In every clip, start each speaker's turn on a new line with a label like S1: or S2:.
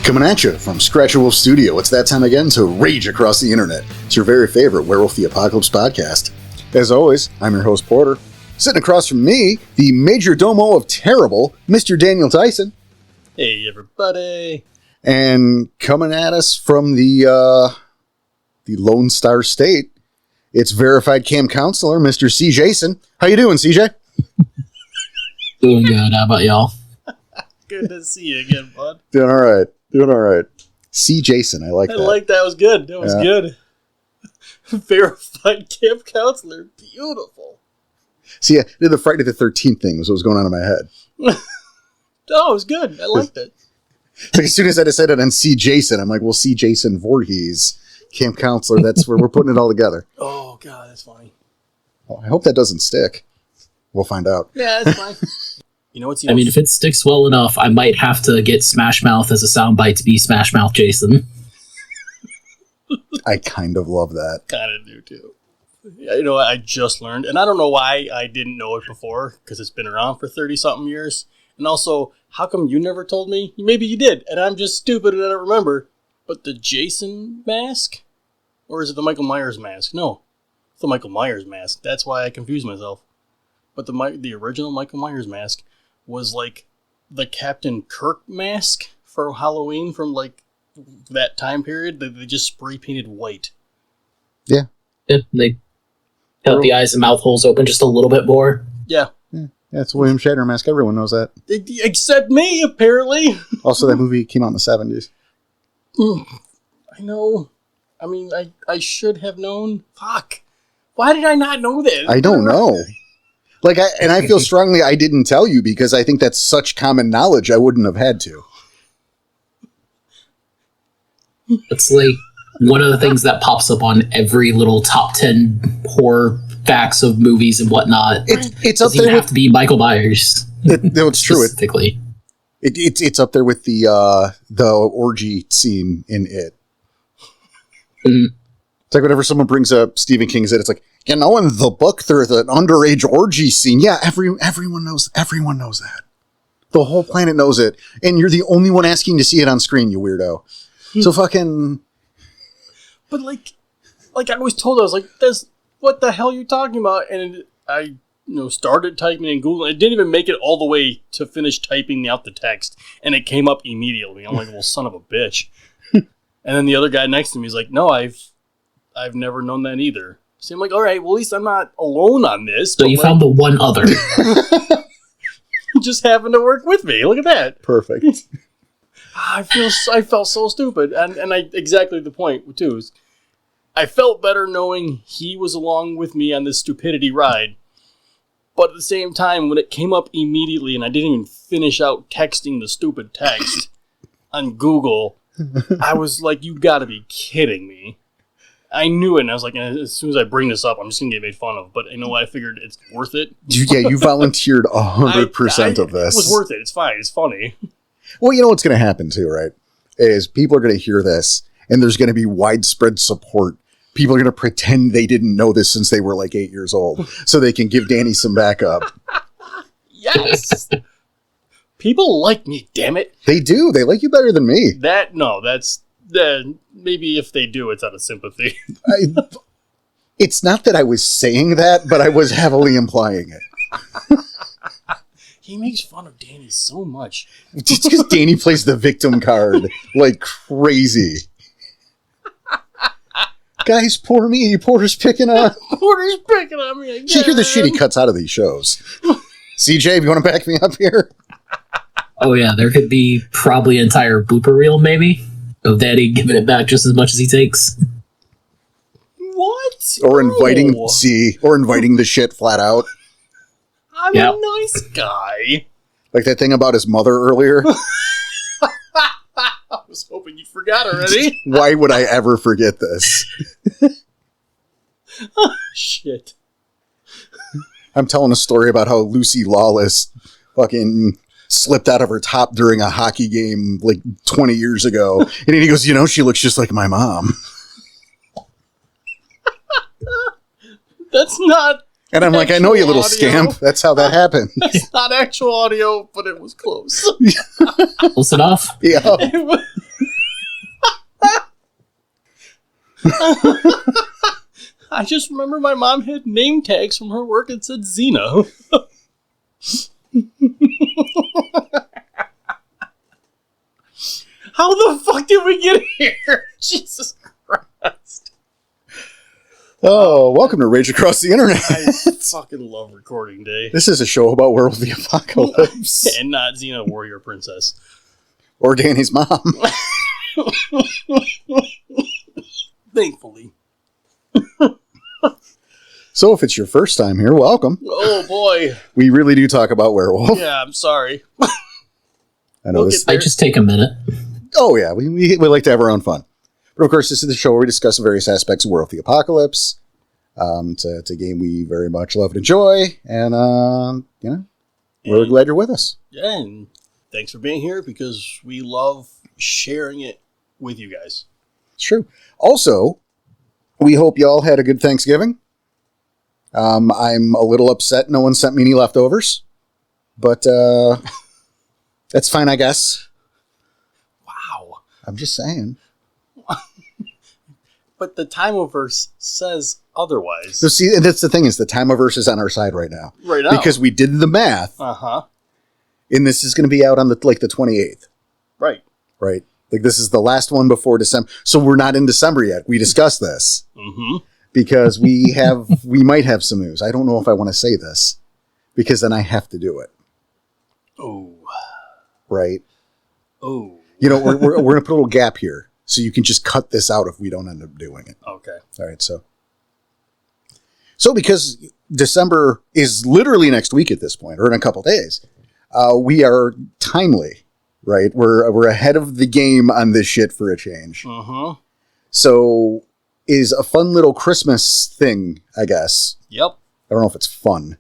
S1: Coming at you from Scratch Wolf Studio, it's that time again to rage across the internet. It's your very favorite Werewolf the Apocalypse podcast. As always, I'm your host, Porter. Sitting across from me, the major domo of terrible, Mr. Daniel Tyson.
S2: Hey, everybody.
S1: And coming at us from the Lone Star State, it's verified camp counselor, Mr. C. Jason. How you doing, CJ?
S3: Doing good. How about y'all?
S2: Good to see you again, bud.
S1: Doing all right. Doing all right. C. Jason, I like that.
S2: I like that. Was good. That was good. Verified camp counselor. Beautiful.
S1: See, I did the Friday the 13th thing was what was going on in my head.
S2: Oh, it was good. I liked it.
S1: Like, as soon as I decided on C. Jason, I'm like, well, C. Jason Voorhees, camp counselor, that's where we're putting it all together.
S2: Oh, God, that's funny.
S1: Oh, I hope that doesn't stick. We'll find out.
S2: Yeah, that's fine. You know what's?
S3: I mean, if it sticks well enough, I might have to get Smash Mouth as a soundbite to be Smash Mouth Jason.
S1: I kind of love that.
S2: Kind of do, too. Yeah, you know what I just learned, and I don't know why I didn't know it before, because it's been around for 30-something years. And also, how come you never told me? Maybe you did, and I'm just stupid and I don't remember. But the Jason mask? Or is it the Michael Myers mask? No, it's the Michael Myers mask. That's why I confused myself. But the original Michael Myers mask was like the Captain Kirk mask for Halloween from like that time period that they just spray painted white.
S1: Yeah.
S3: They cut the eyes and mouth holes open just a little bit more.
S2: Yeah.
S1: Yeah, it's a William Shatner mask. Everyone knows that.
S2: Except me, apparently.
S1: Also, that movie came out in the 70s.
S2: I know. I mean, I should have known. Fuck. Why did I not know that?
S1: I don't know. Like, I feel strongly I didn't tell you because I think that's such common knowledge I wouldn't have had to.
S3: It's like one of the things that pops up on every little top 10 horror facts of movies and whatnot.
S1: It's up there.
S3: Doesn't have to be Michael Myers.
S1: No, it's true.
S3: Specifically.
S1: It's up there with the orgy scene in It.
S3: Mm.
S1: It's like whenever someone brings up Stephen King's It, it's like, you know, in the book there's an underage orgy scene. Yeah, everyone knows that. The whole planet knows it, and you're the only one asking to see it on screen, you weirdo. So fucking.
S2: But like I was told, I was like, "This, what the hell are you talking about?" And I, started typing in Google. It didn't even make it all the way to finish typing out the text, and it came up immediately. I'm like, "Well, son of a bitch!" And then the other guy next to me is like, "No, I've never known that either." So I'm like, "All right, well, at least I'm not alone on this."
S3: So you found the one other.
S2: You just happened to work with me. Look at that.
S1: Perfect.
S2: I felt so stupid, and I exactly the point too. Is I felt better knowing he was along with me on this stupidity ride, but at the same time, when it came up immediately, and I didn't even finish out texting the stupid text on Google, I was like, "You got to be kidding me!" I knew it, and I was like, as soon as I bring this up, I'm just gonna get made fun of. But you know what? I figured it's worth it.
S1: You volunteered 100% of this.
S2: It was worth it. It's fine. It's funny.
S1: Well, you know what's going to happen too, right? Is people are going to hear this, and there's going to be widespread support. People are going to pretend they didn't know this since they were like 8 years old, so they can give Danny some backup.
S2: Yes! People like me, damn it.
S1: They do. They like you better than me.
S2: That's maybe if they do, it's out of sympathy.
S1: It's not that I was saying that, but I was heavily implying it.
S2: He makes fun of Danny so much.
S1: Just because Danny plays the victim card like crazy. Guys, poor me. Porter's picking on.
S2: Porter's picking on me again.
S1: You hear the shit he cuts out of these shows. CJ, you want to back me up here?
S3: Oh yeah, there could be probably an entire blooper reel, maybe, of Daddy giving it back just as much as he takes.
S2: What?
S1: Or inviting the shit flat out.
S2: I'm a nice guy.
S1: Like that thing about his mother earlier.
S2: I was hoping you forgot already.
S1: Why would I ever forget this?
S2: Oh, shit.
S1: I'm telling a story about how Lucy Lawless fucking slipped out of her top during a hockey game like 20 years ago. And then he goes, she looks just like my mom.
S2: That's not
S1: And I'm like, I know you little scamp. That's how that happened.
S2: That's not actual audio, but it was close.
S3: Close enough.
S1: Yeah.
S2: I just remember my mom had name tags from her work and said Xena. How the fuck did we get here? Jesus Christ.
S1: Oh, welcome to Rage Across the Internet.
S2: I fucking love recording day.
S1: This is a show about Werewolf the Apocalypse.
S2: And not Xena Warrior Princess.
S1: Or Danny's mom.
S2: Thankfully.
S1: So if it's your first time here, welcome.
S2: Oh boy.
S1: We really do talk about werewolf.
S2: Yeah, I'm sorry.
S1: I know
S2: We'll
S1: this.
S2: get there.
S3: I just take a minute.
S1: Oh yeah, we like to have our own fun. But of course, this is the show where we discuss various aspects of Werewolf the Apocalypse. It's a game we very much love and enjoy, and we're glad you're with us.
S2: Yeah, and thanks for being here because we love sharing it with you guys.
S1: It's true. Also, we hope y'all had a good Thanksgiving. I'm a little upset no one sent me any leftovers, but that's fine, I guess.
S2: Wow.
S1: I'm just saying.
S2: But the Timeverse says otherwise.
S1: So see, and that's the thing is the Timeverse is on our side right now.
S2: Right now.
S1: Because we did the math,
S2: Uh-huh.
S1: and this is going to be out on the 28th,
S2: Right.
S1: right? Like this is the last one before December. So we're not in December yet. We discussed this.
S2: Mm-hmm.
S1: Because we might have some news. I don't know if I want to say this because then I have to do it.
S2: Oh.
S1: Right?
S2: Oh.
S1: You know, we're going to put a little gap here so you can just cut this out if we don't end up doing it.
S2: Okay.
S1: All right. So because December is literally next week at this point, or in a couple days, we are timely, right? We're ahead of the game on this shit for a change.
S2: Uh-huh.
S1: So is a fun little Christmas thing, I guess.
S2: Yep.
S1: I don't know if it's fun.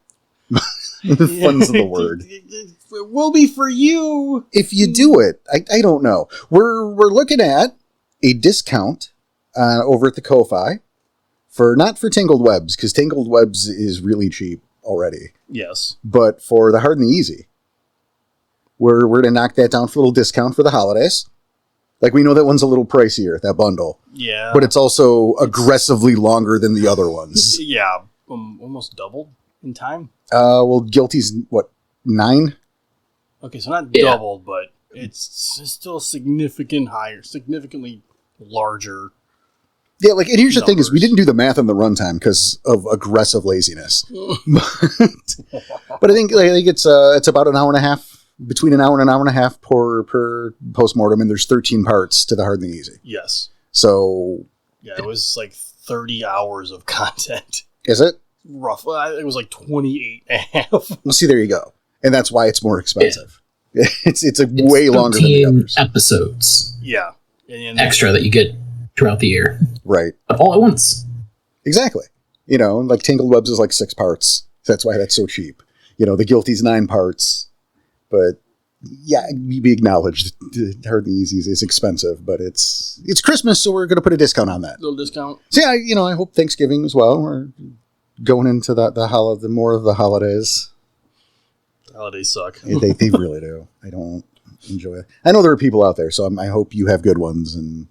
S1: Fun's the word.
S2: It will be for you.
S1: If you do it, I don't know. We're looking at a discount over at the Ko-Fi not for Tangled Webs, because Tangled Webs is really cheap already,
S2: Yes.
S1: but for the Hard and the Easy. We're going to knock that down for a little discount for the holidays. Like, we know that one's a little pricier, that bundle.
S2: Yeah.
S1: But it's also aggressively longer than the other ones.
S2: Yeah. Almost doubled in time.
S1: Well, Guilty's, what, 9?
S2: Okay, so not
S3: Yeah.
S2: doubled, but it's still significantly larger.
S1: Yeah, like, and here's the thing is, we
S2: Numbers.
S1: didn't do the math on the runtime because of aggressive laziness. But I think it's about an hour and a half, between an hour and a half per postmortem, and there's 13 parts to the Hard and the Easy.
S2: Yes.
S1: So,
S2: Yeah, it was like 30 hours of content.
S1: is it?
S2: Rough. It was like 28 and a half.
S1: Well, see, there you go. And that's why it's more expensive. It's a way longer than the
S3: 13
S1: others.
S3: episodes
S2: Yeah. And
S3: extra that you get throughout the year,
S1: Right.
S3: but all at once.
S1: Exactly. You know, and like Tangled Webs is like 6 parts. That's why that's so cheap. You know, the Guilty's 9 parts. But yeah, we acknowledge the Hard and the Easy is expensive, but it's Christmas, so we're going to put a discount on that.
S2: little discount.
S1: So yeah, I hope Thanksgiving as well. We're going into the more of the holidays.
S2: Holidays suck.
S1: They really do. I don't enjoy it. I know there are people out there, so I hope you have good ones. And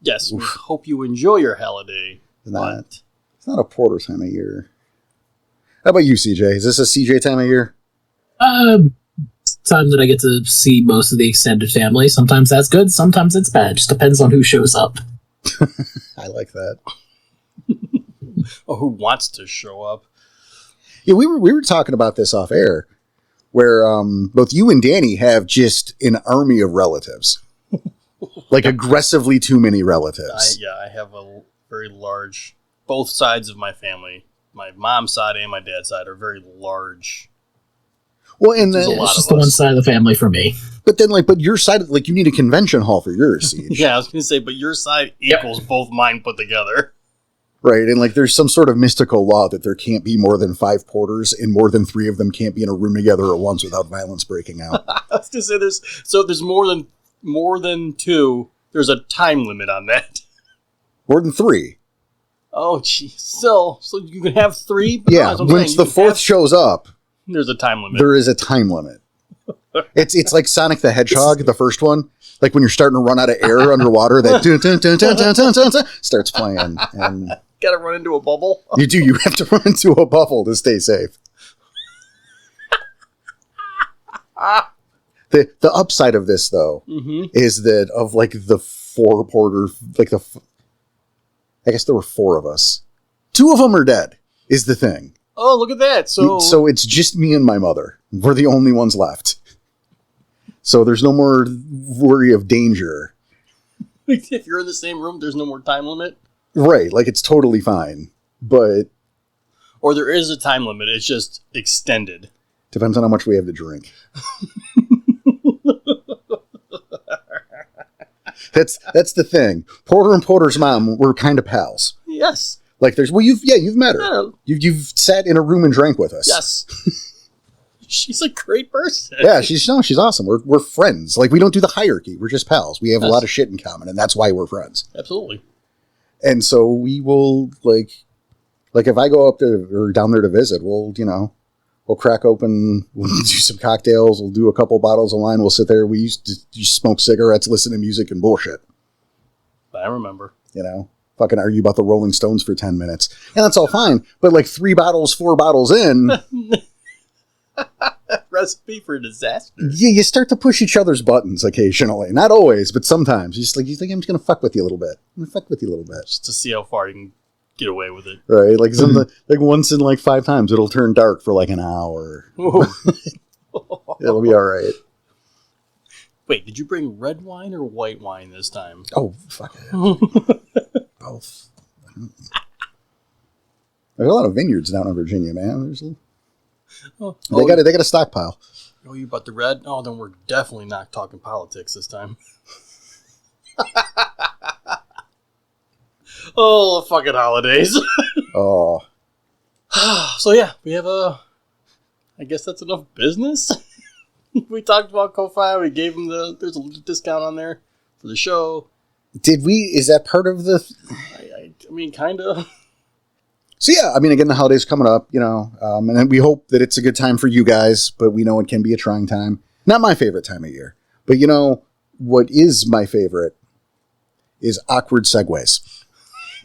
S2: Yes, we hope you enjoy your holiday.
S1: it's not a Porter time of year. How about you, CJ? Is this a CJ time of year?
S3: Time that I get to see most of the extended family. Sometimes that's good, sometimes it's bad. Just depends on who shows up.
S1: I like that.
S2: Or who wants to show up.
S1: Yeah, we were talking about this off air, where both you and Danny have just an army of relatives, like aggressively too many relatives.
S2: I have a very large, both sides of my family, my mom's side and my dad's side are very large.
S1: Well, and
S2: There's a
S1: then,
S2: lot
S3: It's
S2: of
S3: just the
S2: us.
S3: one side of the family for me.
S1: but then but your side, like you need a convention hall for yours, Siege.
S2: Yeah, I was going to say, but your side equals both mine put together.
S1: Right, and like there's some sort of mystical law that there can't be more than 5 porters, and more than 3 of them can't be in a room together at once without violence breaking out.
S2: I was going to say there's more than 2. There's a time limit on that.
S1: More than 3.
S2: Oh, gee. So you can have 3? But
S1: Yeah,
S2: that's what I'm
S1: once
S2: saying,
S1: the
S2: you can
S1: 4th
S2: have-
S1: shows up,
S2: there's a time limit.
S1: there is a time limit. It's like Sonic the Hedgehog, the first one. Like when you're starting to run out of air underwater, that starts playing. And
S2: Gotta run into a bubble.
S1: you do. You have to run into a bubble to stay safe. The upside of this, though, is that of like the 4 porter, like I guess there were 4 of us. 2 of them are dead, is the thing.
S2: Oh, look at that.
S1: So it's just me and my mother. We're the only ones left. So there's no more worry of danger.
S2: If you're in the same room, there's no more time limit.
S1: Right, like it's totally fine. But
S2: or there is a time limit. It's just extended.
S1: Depends on how much we have to drink. That's the thing. Porter and Porter's mom were kind of pals.
S2: Yes.
S1: Like you've met her. Yeah. You've sat in a room and drank with us.
S2: Yes. She's a great person.
S1: Yeah, she's awesome. We're friends. Like we don't do the hierarchy. We're just pals. We have a lot of shit in common, and that's why we're friends.
S2: Absolutely.
S1: And so we will like if I go up to or down there to visit, we'll crack open, we'll do some cocktails, we'll do a couple bottles of wine, we'll sit there. We used to smoke cigarettes, listen to music and bullshit.
S2: I remember.
S1: Fucking argue about the Rolling Stones for 10 minutes. And that's all fine. But like 4 bottles in.
S2: Recipe for disaster.
S1: Yeah, you start to push each other's buttons occasionally. Not always, but sometimes. You think I'm just going to fuck with you a little bit. I'm going to fuck with you a little bit.
S2: Just to see how far you can get away with it.
S1: Right. Like once in like 5 times, it'll turn dark for like an hour. It'll be all right.
S2: Wait, did you bring red wine or white wine this time?
S1: Oh, fuck it. Both. There's a lot of vineyards down in Virginia, man. They got a stockpile.
S2: Oh, you bought the red? Oh, then we're definitely not talking politics this time. Oh, the fucking holidays.
S1: Oh.
S2: So yeah, we have I guess that's enough business. We talked about Ko-Fi. We gave them there's a little discount on there for the show.
S1: Did we? Is that part of the?
S2: I mean, kind of.
S1: So yeah, I mean, again, the holidays coming up, and we hope that it's a good time for you guys, but we know it can be a trying time. Not my favorite time of year, but what is my favorite is awkward segues.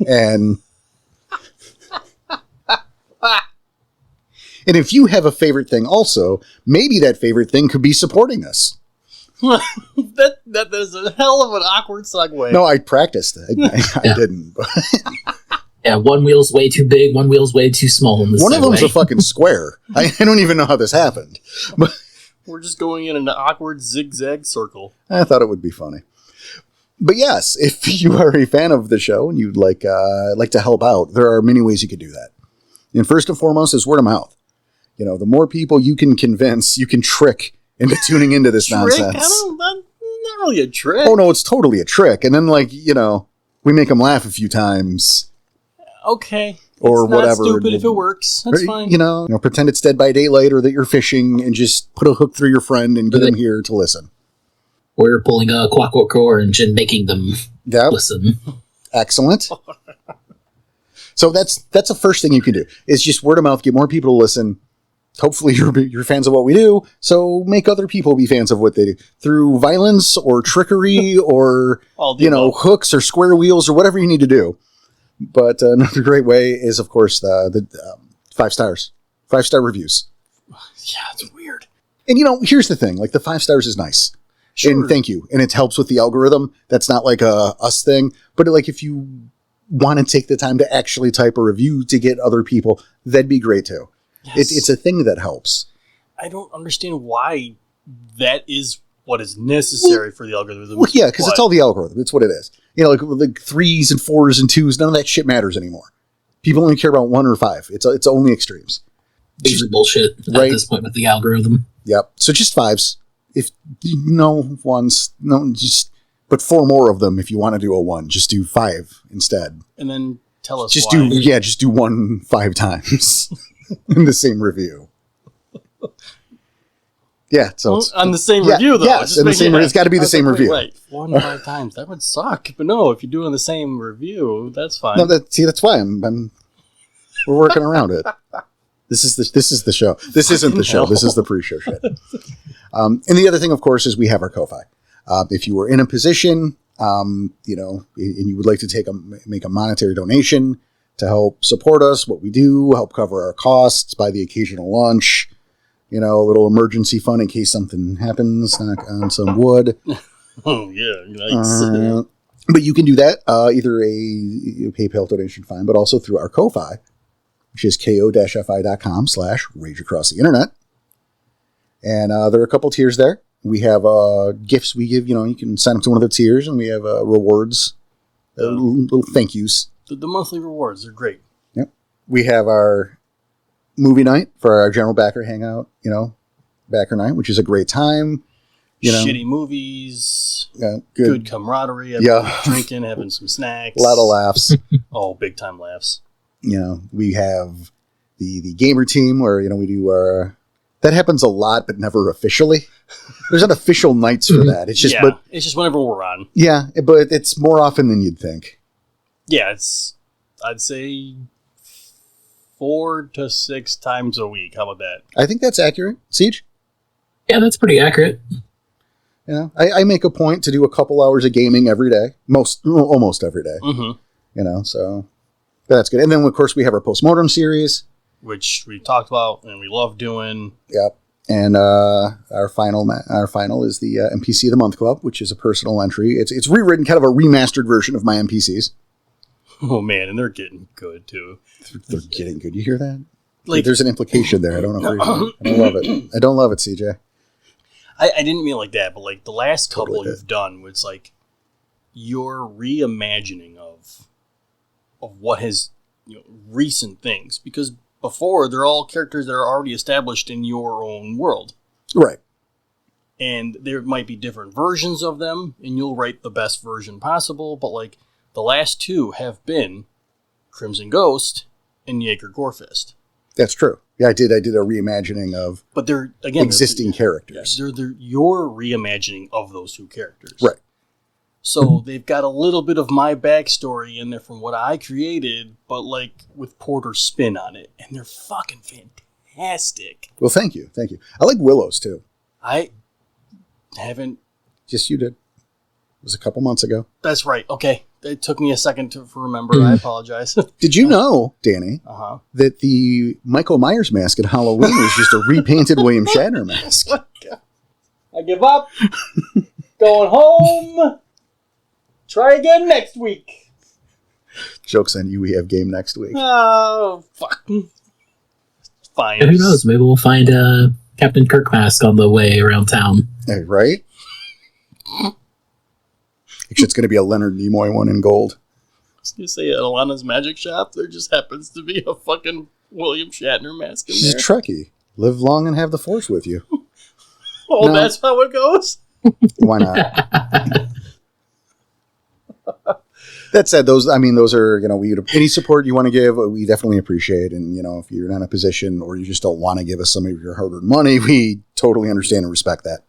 S1: And if you have a favorite thing also, maybe that favorite thing could be supporting us.
S2: that is a hell of an awkward segue.
S1: No, I practiced. I didn't. But
S3: yeah, one wheel's way too big, one wheel's way too small. In this
S1: one of them's a fucking square. I don't even know how this happened. But
S2: we're just going in an awkward zigzag circle.
S1: I thought it would be funny. But yes, if you are a fan of the show and you'd like to help out, there are many ways you could do that. And first and foremost is word of mouth. The more people you can convince, you can trick into tuning into this nonsense.
S2: Not really a trick.
S1: Oh no, it's totally a trick. And then we make them laugh a few times.
S2: Okay.
S1: Or
S2: it's
S1: whatever.
S2: Not stupid if it works. That's fine.
S1: Pretend it's Dead by Daylight or that you're fishing and just put a hook through your friend and get them here to listen.
S3: Or you're pulling a Clockwork Orange and making them listen.
S1: Excellent. So that's the first thing you can do is just word of mouth, get more people to listen. Hopefully you're fans of what we do, so make other people be fans of what they do through violence or trickery or hooks or square wheels or whatever you need to do. But another great way is, of course, the 5 stars, 5-star reviews.
S2: Yeah, it's weird.
S1: And here's the thing: like the 5 stars is nice,
S2: sure.
S1: And thank you, and it helps with the algorithm. That's not like a us thing, but like if you want to take the time to actually type a review to get other people, that'd be great too. Yes. It's a thing that helps.
S2: I don't understand why that is what is necessary for the algorithm.
S1: Well, yeah, because it's all the algorithm. It's what it is. Like 3s and 4s and 2s, none of that shit matters anymore. People only care about 1 or 5. It's only extremes.
S3: These are bullshit at this point with the algorithm.
S1: Yep. So just 5s. If but 4 more of them if you want to do a 1. Just do 5 instead.
S2: And then tell us
S1: just
S2: why.
S1: Just do 1 5 times in the same review. Yeah, so
S2: on the same review though.
S1: Yes, it's got to be the same review.
S2: Wait, 1 5 times that would suck. But no, if you're doing the same review, that's fine.
S1: No, that's why we're working around it. This is the show. This isn't the show. This is the pre-show shit. And the other thing, of course, is we have our Ko-Fi. If you were in a position, and you would like to make a monetary donation to help support us, what we do, help cover our costs, buy the occasional lunch, a little emergency fund in case something happens, knock on some wood.
S2: Oh, yeah. Nice.
S1: But you can do that either a PayPal donation fine, but also through our Ko-Fi, which is ko-fi.com/rage across the internet. And there are a couple tiers there. We have gifts we give. You can sign up to one of the tiers, and we have rewards, little thank yous.
S2: The monthly rewards are great.
S1: Yep. We have our movie night for our general backer hangout, backer night, which is a great time.
S2: Shitty movies, good camaraderie, drinking, having some snacks.
S1: A lot of laughs.
S2: Oh, big time laughs.
S1: We have the gamer team where, we do our... That happens a lot, but never officially. There's not official nights for that. It's just,
S2: it's just whenever we're on.
S1: Yeah, but it's more often than you'd think.
S2: Yeah, I'd say 4 to 6 times a week. How about that?
S1: I think that's accurate. Siege?
S3: Yeah, that's pretty accurate.
S1: I make a point to do a couple hours of gaming every day. Almost every day.
S2: Mm-hmm.
S1: So that's good. And then, of course, we have our postmortem series.
S2: Which we talked about and we love doing.
S1: Yep. And our final is the NPC of the Month Club, which is a personal entry. It's rewritten, kind of a remastered version of my NPCs.
S2: Oh, man, and they're getting good, too.
S1: They're getting good. You hear that? There's an implication there. I don't know. I don't love it. I don't love it, CJ.
S2: I didn't mean it like that, but the last couple you've done, it's your reimagining of what has recent things, because before they're all characters that are already established in your own world,
S1: right?
S2: And there might be different versions of them, and you'll write the best version possible. But the last 2 have been Crimson Ghost and Jaeger Gorefist.
S1: That's true. Yeah, I did a reimagining of,
S2: but they're again
S1: existing characters.
S2: They're your reimagining of those 2 characters,
S1: right?
S2: So they've got a little bit of my backstory in there from what I created, but with Porter's spin on it, and they're fucking fantastic.
S1: Well, thank you. I like Willow's too.
S2: I haven't.
S1: Just you did. It was a couple months ago.
S2: That's right. Okay, it took me a second to remember. I apologize.
S1: Did you know, Danny, that the Michael Myers mask at Halloween is just a repainted William Shatner mask?
S2: I give up. Going home. Try again next week.
S1: Joke's on you. We have game next week.
S2: Oh, fuck. Fine.
S3: Yeah, who knows? Maybe we'll find a Captain Kirk mask on the way around town.
S1: Hey, right? Actually, it's going to be a Leonard Nimoy one in gold.
S2: I was going to say, at Alana's Magic Shop, there just happens to be a fucking William Shatner mask in there.
S1: She's a Trekkie. Live long and have the Force with you.
S2: No. That's how it goes?
S1: Why not? That said, those are, any support you want to give, we definitely appreciate. And, if you're not in a position or you just don't want to give us some of your hard-earned money, we totally understand and respect that.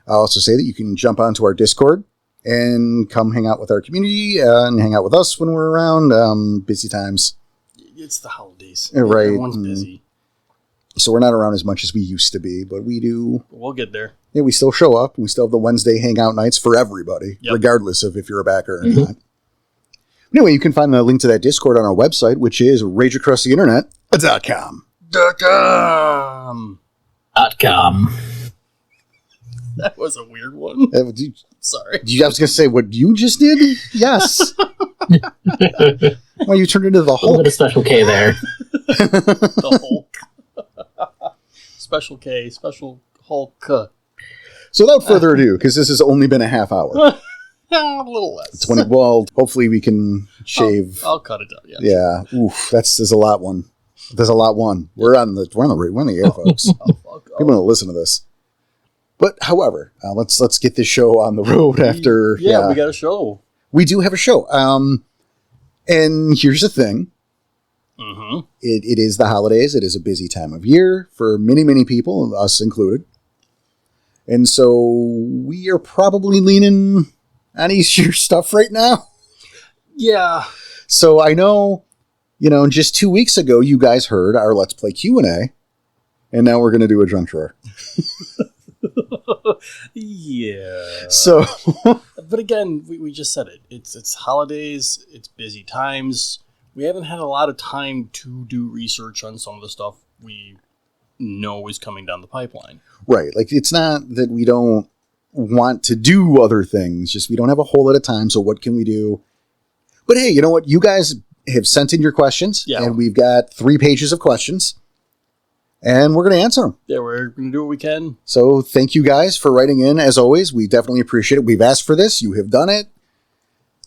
S1: I'll also say that you can jump onto our Discord and come hang out with our community and hang out with us when we're around. Busy times.
S2: It's the holidays.
S1: Right.
S2: Everyone's busy.
S1: So we're not around as much as we used to be, but we do.
S2: We'll get there.
S1: Yeah, we still show up. We still have the Wednesday hangout nights for everybody, regardless of if you're a backer or not. Anyway, you can find the link to that Discord on our website, which is rageacrosstheinternet.com.
S3: .com.
S2: That was a weird one. Sorry.
S1: I was going to say, what you just did? Yes. Well, you turned into the Hulk.
S3: A little bit of Special K there.
S2: The Hulk. Special K, Special Hulk.
S1: So without further ado, because this has only been a half hour.
S2: A little less.
S1: 20. Well, hopefully we can shave.
S2: I'll cut it down.
S1: Yeah. Oof. There's a lot one. There's a lot one. We're on the air, folks. People want to listen to this. But however, let's get this show on the road after.
S2: Yeah, we got a show.
S1: We do have a show. And here's the thing.
S2: Mm-hmm.
S1: It is the holidays. It is a busy time of year for many, many people, us included. And so we are probably leaning on easier stuff right now.
S2: Yeah.
S1: So I know And just 2 weeks ago, you guys heard our Let's Play Q&A, and now we're going to do a junk drawer.
S2: Yeah.
S1: So,
S2: but again, we just said it. It's holidays. It's busy times. We haven't had a lot of time to do research on some of the stuff we know is coming down the pipeline.
S1: right. Like, it's not that we don't want to do other things, just we don't have a whole lot of time, so what can we do? But hey, you know what? You guys have sent in your questions, and we've got 3 pages of questions, and we're going to answer them.
S2: Yeah, we're going to do what we can.
S1: So thank you guys for writing in, as always. We definitely appreciate it. We've asked for this. You have done it.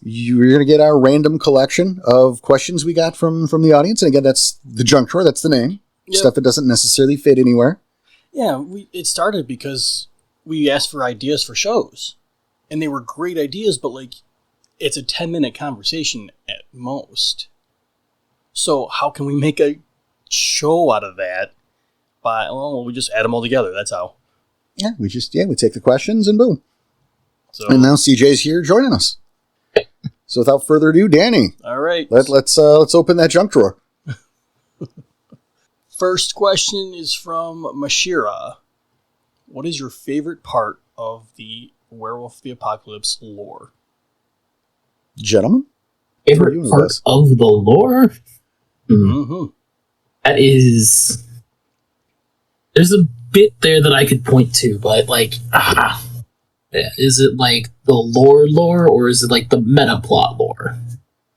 S1: You're going to get our random collection of questions we got from the audience. And again, that's the junk drawer. That's the name. Yep. Stuff that doesn't necessarily fit anywhere.
S2: Yeah, it started because we asked for ideas for shows. And they were great ideas, but like, it's a 10-minute conversation at most. So how can we make a show out of that? We just add them all together. That's how.
S1: Yeah, we take the questions and boom.
S2: So,
S1: and now CJ's here joining us. So without further ado, Danny.
S2: All right.
S1: Let's open that junk drawer.
S2: First question is from Mashira. What is your favorite part of the Werewolf of the Apocalypse lore?
S1: Gentlemen?
S3: Favorite part of the lore?
S2: Mm-hmm.
S3: That is... There's a bit there that I could point to, but is it like the lore, or is it like the meta plot lore?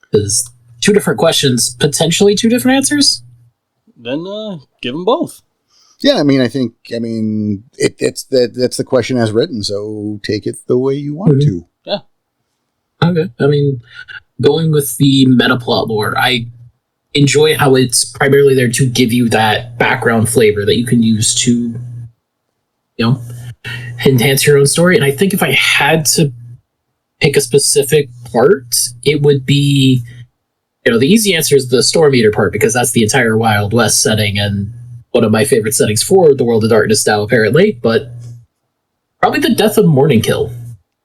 S3: Because 2 different questions, potentially 2 different answers?
S2: Then give them both.
S1: Yeah, that's the question as written, so take it the way you want to.
S2: Yeah.
S3: Okay. Going with the meta plot lore, I enjoy how it's primarily there to give you that background flavor that you can use to, enhance your own story. And I think if I had to pick a specific part, it would be, the easy answer is the Storm Eater part, because that's the entire Wild West setting and one of my favorite settings for the World of Darkness now, apparently. But probably the death of Morningkill,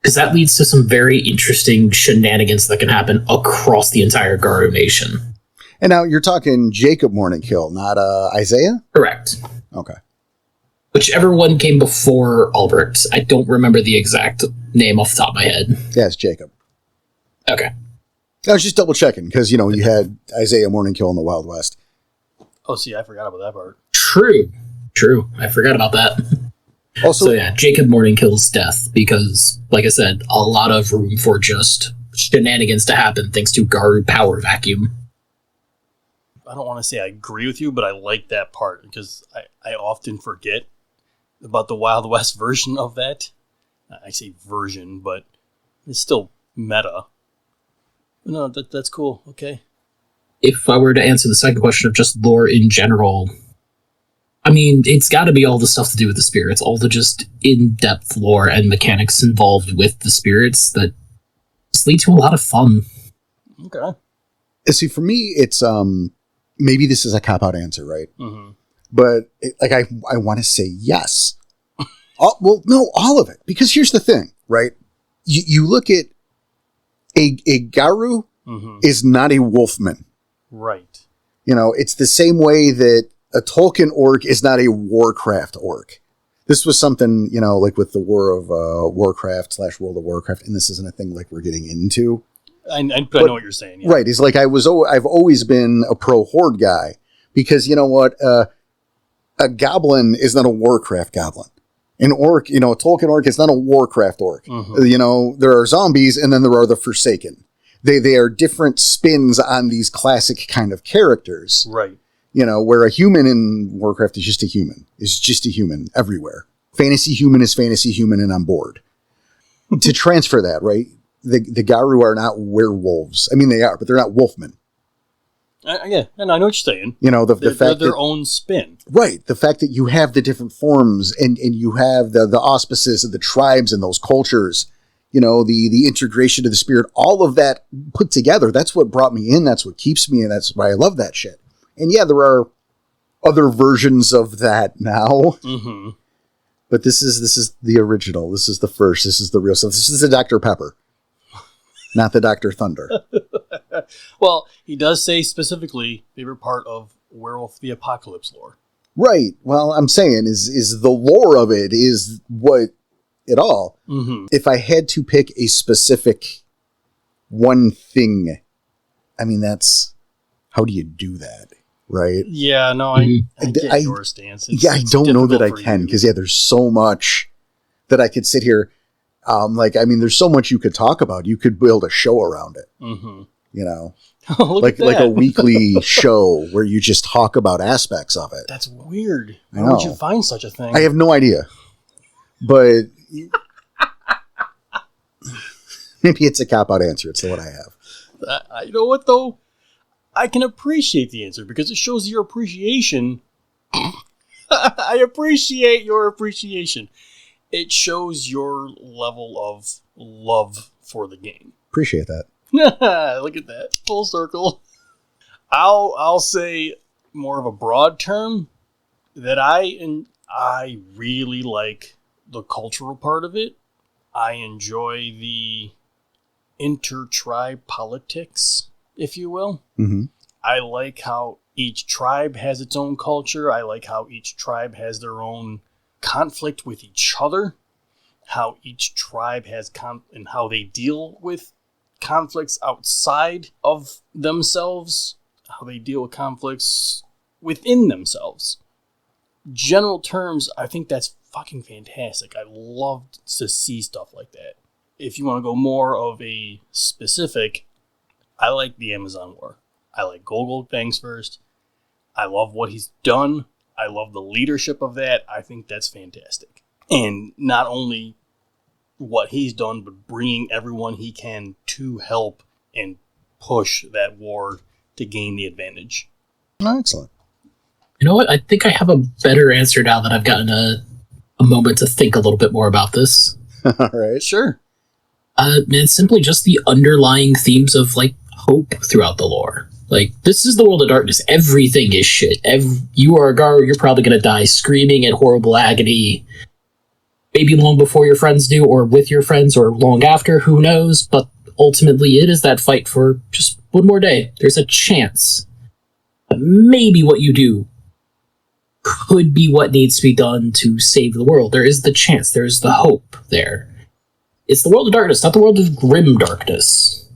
S3: because that leads to some very interesting shenanigans that can happen across the entire Garu Nation.
S1: And now you're talking Jacob Morningkill, not Isaiah?
S3: Correct.
S1: Okay.
S3: Whichever one came before Albrecht. I don't remember the exact name off the top of my head.
S1: Yeah, it's Jacob.
S3: Okay.
S1: I was just double checking, because, you had Isaiah Morningkill in the Wild West.
S2: Oh, see, I forgot about that part.
S3: True. I forgot about that.
S1: Also,
S3: so yeah, Jacob Morningkill's death, because, like I said, a lot of room for just shenanigans to happen thanks to Garu power vacuum.
S2: I don't want to say I agree with you, but I like that part because I often forget about the Wild West version of that. I say version, but it's still meta. No, that's cool. Okay.
S3: If I were to answer the second question of just lore in general, it's got to be all the stuff to do with the spirits, all the just in-depth lore and mechanics involved with the spirits that just lead to a lot of fun.
S2: Okay.
S1: See, for me, it's maybe this is a cop-out answer, right?
S2: Mm-hmm.
S1: But I want to say yes. No, all of it. Because here's the thing, right? You look at a Garu is not a wolfman.
S2: Right.
S1: It's the same way that a Tolkien orc is not a Warcraft orc. This was something, like with the War of Warcraft / World of Warcraft, and this isn't a thing like we're getting into.
S2: I know what you're saying. Yeah.
S1: Right. It's like I've always been a pro Horde guy, because you know what? A goblin is not a Warcraft goblin. An orc, a Tolkien orc is not a Warcraft orc.
S2: Mm-hmm.
S1: There are zombies, and then there are the Forsaken. They are different spins on these classic kind of characters.
S2: Right.
S1: Where a human in Warcraft is just a human. Is just a human everywhere. Fantasy human is fantasy human, and on board. To transfer that, right? The Garu are not werewolves. They are, but they're not wolfmen.
S2: Yeah, and I know what you're saying.
S1: The fact
S2: they're their own spin.
S1: Right. The fact that you have the different forms and you have the auspices of the tribes and those cultures, the integration of the spirit, all of that put together, that's what brought me in. That's what keeps me in. That's why I love that shit. And yeah, there are other versions of that now.
S2: Mm-hmm.
S1: But this is the original. This is the first. This is the real stuff. This is the Dr. Pepper. not the Dr. Thunder.
S2: Well, he does say specifically favorite part of Werewolf the Apocalypse lore.
S1: Right. Well, I'm saying is the lore of it is what it all.
S2: Mm-hmm.
S1: If I had to pick a specific one thing, I mean, that's how do you do that, right?
S2: Yeah, no, I get your stance.
S1: I don't know that I can because there's so much that I could sit here. There's so much you could talk about. You could build a show around it.
S2: Mm-hmm.
S1: You know,
S2: like
S1: a weekly show where you just talk about aspects of it.
S2: That's weird.
S1: I
S2: Where
S1: know.
S2: would you find such a thing?
S1: I have no idea, but maybe it's a cop-out answer. It's the one I have.
S2: You know what, though? I can appreciate the answer because it shows your appreciation. I appreciate your appreciation. It shows your level of love for the game.
S1: Appreciate that.
S2: Look at that. Full circle. I'll say more of a broad term that I really like the cultural part of it. I enjoy the inter-tribe politics, if you will.
S1: Mm-hmm.
S2: I like how each tribe has its own culture. I like how each tribe has their own conflict with each other. How each tribe has and how they deal with conflicts outside of themselves. How they deal with conflicts within themselves. General terms, I think that's fucking fantastic. I love to see stuff like that. If you want to go more of a specific, I like the Amazon War. I like Gogol Fangs first. I love what he's done. I love the leadership of that. I think that's fantastic. And not only what he's done, but bringing everyone he can to help and push that war to gain the advantage.
S1: Oh, excellent.
S3: You know what? I think I have a better answer now that I've gotten a moment to think a little bit more about this.
S1: All right.
S2: Sure.
S3: It's simply just the underlying themes of, like, hope throughout the lore. Like, this is the world of darkness. Everything is shit. You are a Gar, you're probably going to die screaming at horrible agony. Maybe long before your friends do, or with your friends, or long after, who knows? But ultimately, it is that fight for just one more day. There's a chance that maybe what you do could be what needs to be done to save the world. There is the chance. There is the hope there. It's the world of darkness, not the world of grim darkness.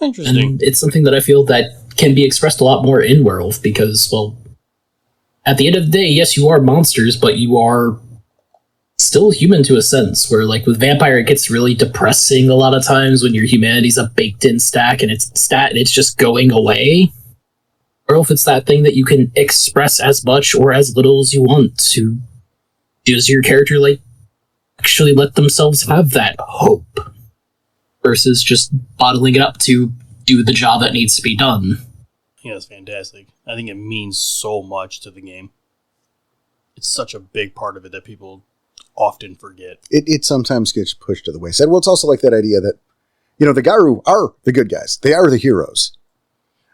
S2: Interesting.
S3: And it's something that I feel that can be expressed a lot more in Werewolf because, well, at the end of the day, yes, you are monsters, but you are still human to a sense, where, like, with Vampire, it gets really depressing a lot of times when your humanity's a baked-in stack and it's just going away. Or if it's that thing that you can express as much or as little as you want to, does your character, like, actually let themselves have that hope versus just bottling it up to do the job that needs to be done.
S2: Yeah, that's fantastic. I think it means so much to the game. It's such a big part of it that people often forget.
S1: It sometimes gets pushed to the wayside. Well, it's also like that idea that, you know, the Garu are the good guys. They are the heroes.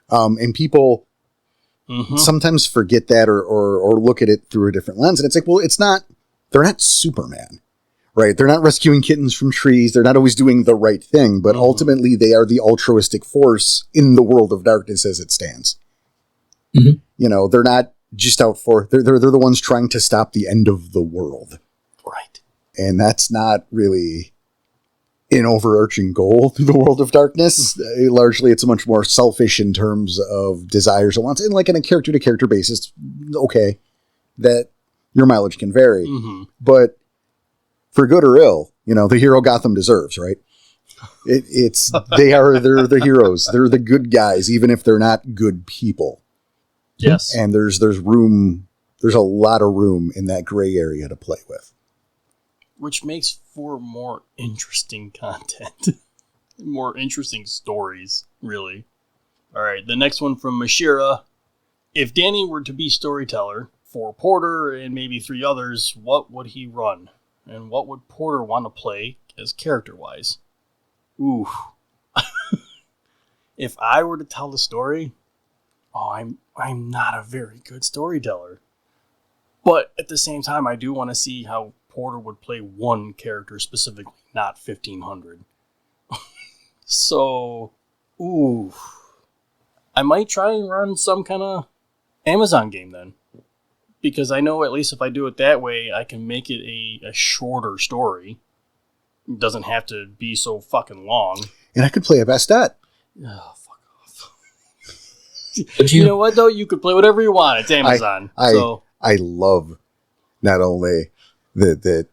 S1: And people sometimes forget that or look at it through a different lens. And it's like, well, they're not Superman, right? They're not rescuing kittens from trees. They're not always doing the right thing, but ultimately they are the altruistic force in the world of darkness as it stands.
S3: Mm-hmm.
S1: You know, they're not just out for, they're the ones trying to stop the end of the world.
S2: Right.
S1: And that's not really an overarching goal through the world of darkness. Largely, it's much more selfish in terms of desires and wants. And like on a character-to-character basis, okay, that your mileage can vary.
S2: Mm-hmm.
S1: But for good or ill, you know, the hero Gotham deserves, right? They're the heroes. They're the good guys, even if they're not good people.
S2: Yes.
S1: And there's room, there's a lot of room in that gray area to play with.
S2: Which makes for more interesting content. More interesting stories, really. Alright, the next one from Mashira. If Danny were to be storyteller for Porter and maybe 3 others, what would he run? And what would Porter want to play as character-wise? Ooh. If I were to tell the story, I'm not a very good storyteller. But at the same time, I do want to see how Porter would play one character specifically, not 1,500. So, ooh. I might try and run some kind of Amazon game then. Because I know at least if I do it that way, I can make it a shorter story. It doesn't have to be so fucking long.
S1: And I could play a best at.
S2: Oh, fuck off. You know what, though? You could play whatever you want. It's Amazon.
S1: I love not only that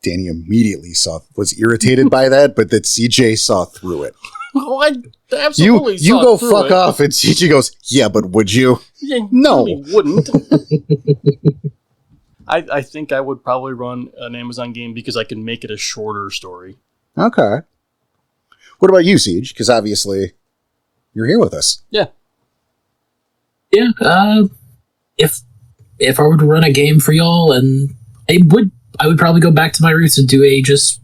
S1: Danny immediately was irritated by that, but that CJ saw through it.
S2: Oh, I absolutely
S1: you go fuck off, and CJ goes, yeah, but would you?
S2: Yeah,
S1: no.
S2: Wouldn't. I think I would probably run an Amazon game because I can make it a shorter story.
S1: Okay. What about you, Siege? Because obviously you're here with us.
S2: Yeah.
S3: Yeah. If I were to run a game for y'all, and I would probably go back to my roots and do just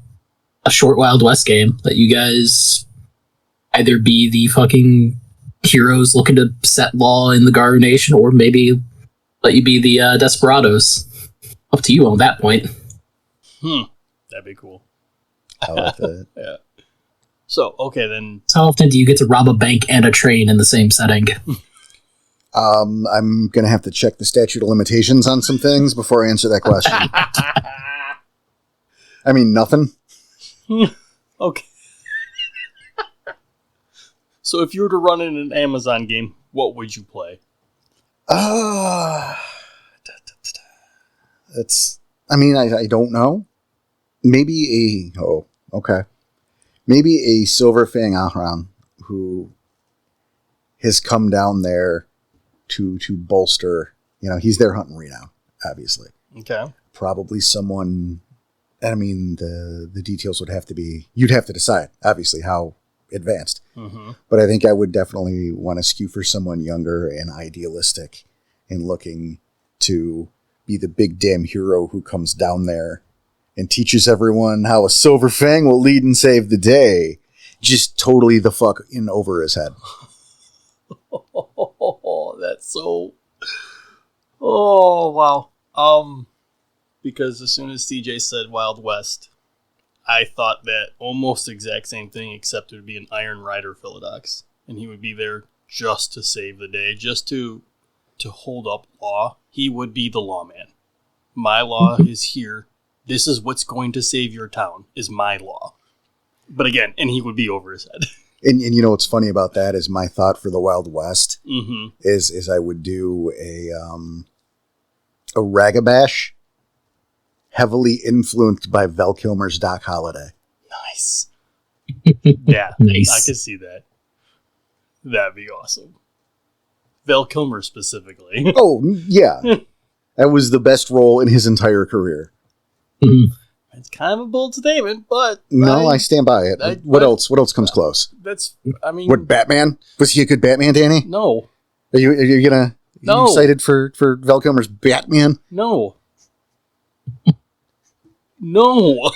S3: a short Wild West game. Let you guys either be the fucking heroes looking to set law in the Garu Nation, or maybe let you be the Desperados. Up to you on that point.
S2: That'd be cool.
S1: I like that.
S2: Yeah. So, okay, then.
S3: How often do you get to rob a bank and a train in the same setting?
S1: I'm going to have to check the statute of limitations on some things before I answer that question. I mean, nothing.
S2: Okay. So if you were to run in an Amazon game, what would you play?
S1: I don't know. Maybe Maybe a Silver Fang Ahran who has come down there to bolster, he's there hunting renown, obviously.
S2: Okay.
S1: Probably someone, the details would have to be, you'd have to decide, obviously, how advanced.
S2: Mm-hmm.
S1: But I think I would definitely want to skew for someone younger and idealistic and looking to be the big damn hero who comes down there and teaches everyone how a Silver Fang will lead and save the day. Just totally the fuck in over his head.
S2: Oh, that's so... Oh, wow. Because as soon as CJ said Wild West, I thought that almost exact same thing, except it would be an Iron Rider Philodox. And he would be there just to save the day, just to hold up law. He would be the lawman. My law is here. This is what's going to save your town, is my law. But again, and he would be over his head.
S1: And what's funny about that is my thought for the Wild West
S2: Mm-hmm.
S1: is I would do a Ragabash heavily influenced by Val Kilmer's Doc Holliday.
S2: Nice. Yeah,
S3: Nice.
S2: I could see that. That'd be awesome. Val Kilmer specifically.
S1: Oh, yeah. That was the best role in his entire career.
S3: Mhm.
S2: It's kind of a bold statement, but...
S1: No, I stand by it. What else comes close?
S2: That's,
S1: What, Batman? Was he a good Batman, Danny?
S2: No.
S1: Are you
S2: No.
S1: excited for Val Kilmer's Batman?
S2: No. No.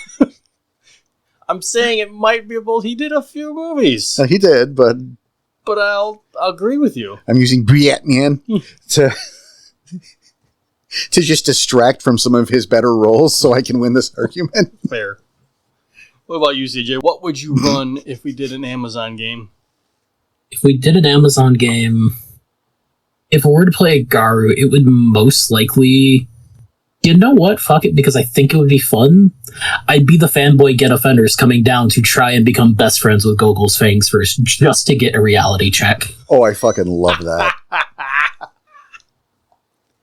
S2: I'm saying it might be a bold... He did a few movies.
S1: He did, but
S2: I'll agree with you.
S1: I'm using Batman to just distract from some of his better roles so I can win this argument.
S2: Fair. What about you, CJ? What would you run if we did an Amazon game?
S3: If we did an Amazon game, if we were to play a Garu, it would most likely... You know what? Fuck it, because I think it would be fun. I'd be the fanboy get offenders coming down to try and become best friends with Gogol's Fangs first, just to get a reality check.
S1: Oh, I fucking love that.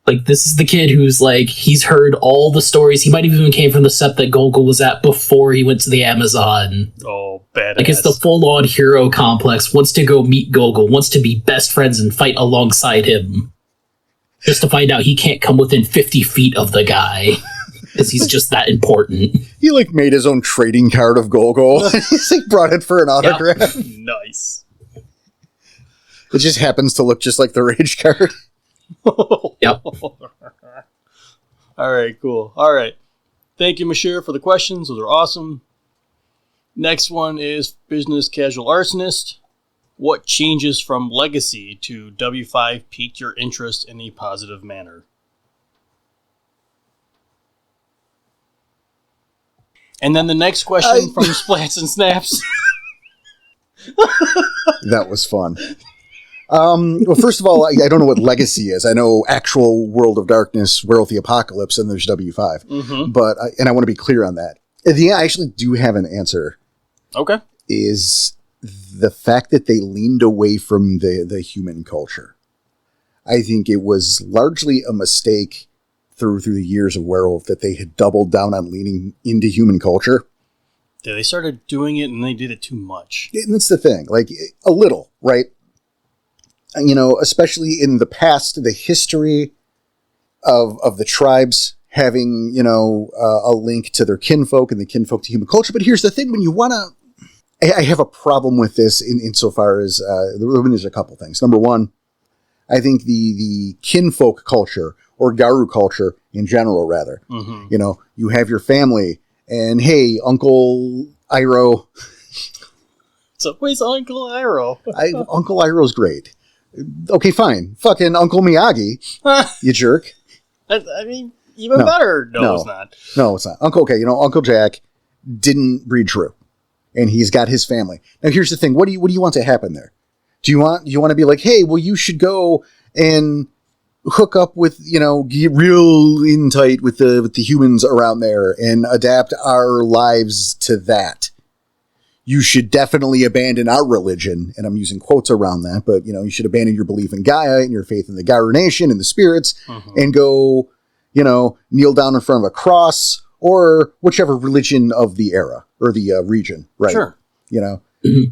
S3: Like, this is the kid who's like, he's heard all the stories. He might have even came from the set that Gogol was at before he went to the Amazon.
S2: Oh, badass.
S3: Like, it's the full-on hero complex. Wants to go meet Gogol. Wants to be best friends and fight alongside him. Just to find out he can't come within 50 feet of the guy. Because he's just that important.
S1: He made his own trading card of Gogol. He's brought it for an autograph.
S2: Nice.
S1: It just happens to look just like the Rage card.
S3: Yep.
S2: All right, cool. All right. Thank you, Mashir, for the questions. Those are awesome. Next one is Business Casual Arsonist. What changes from Legacy to W5 piqued your interest in a positive manner? And then the next question from Splats and Snaps.
S1: That was fun. Well, first of all, I don't know what Legacy is. I know actual World of Darkness, Werewolf the Apocalypse, and there's W5.
S2: Mm-hmm.
S1: But, and I want to be clear on that. I actually do have an answer.
S2: Okay.
S1: Is the fact that they leaned away from the human culture. I think it was largely a mistake through the years of Werewolf that they had doubled down on leaning into human culture.
S2: Yeah, they started doing it and they did it too much.
S1: And that's the thing, like a little, right? You know, especially in the past, the history of the tribes having, you know, a link to their kinfolk and the kinfolk to human culture. But here's the thing, when you want to, I have a problem with this insofar as, there's a couple things. Number one, I think the kinfolk culture, or Garu culture in general, rather, you know, you have your family and, hey, Uncle Iroh.
S2: So where's Uncle Iroh?
S1: Uncle Iroh's great. Okay, fine. Fucking Uncle Miyagi, you jerk.
S2: I mean, even better. No, it's not.
S1: No, it's not. Uncle Jack didn't breed true, and he's got his family. Now, here's the thing. What do you want to happen there? Do you want to be like, hey, well, you should go and hook up with, you know, get real in tight with the humans around there and adapt our lives to that. You should definitely abandon our religion, and I'm using quotes around that, but, you know, you should abandon your belief in Gaia and your faith in the Garu Nation and the spirits and go, you know, kneel down in front of a cross or whichever religion of the era or the region, right?
S2: Sure.
S1: You know? Mm-hmm.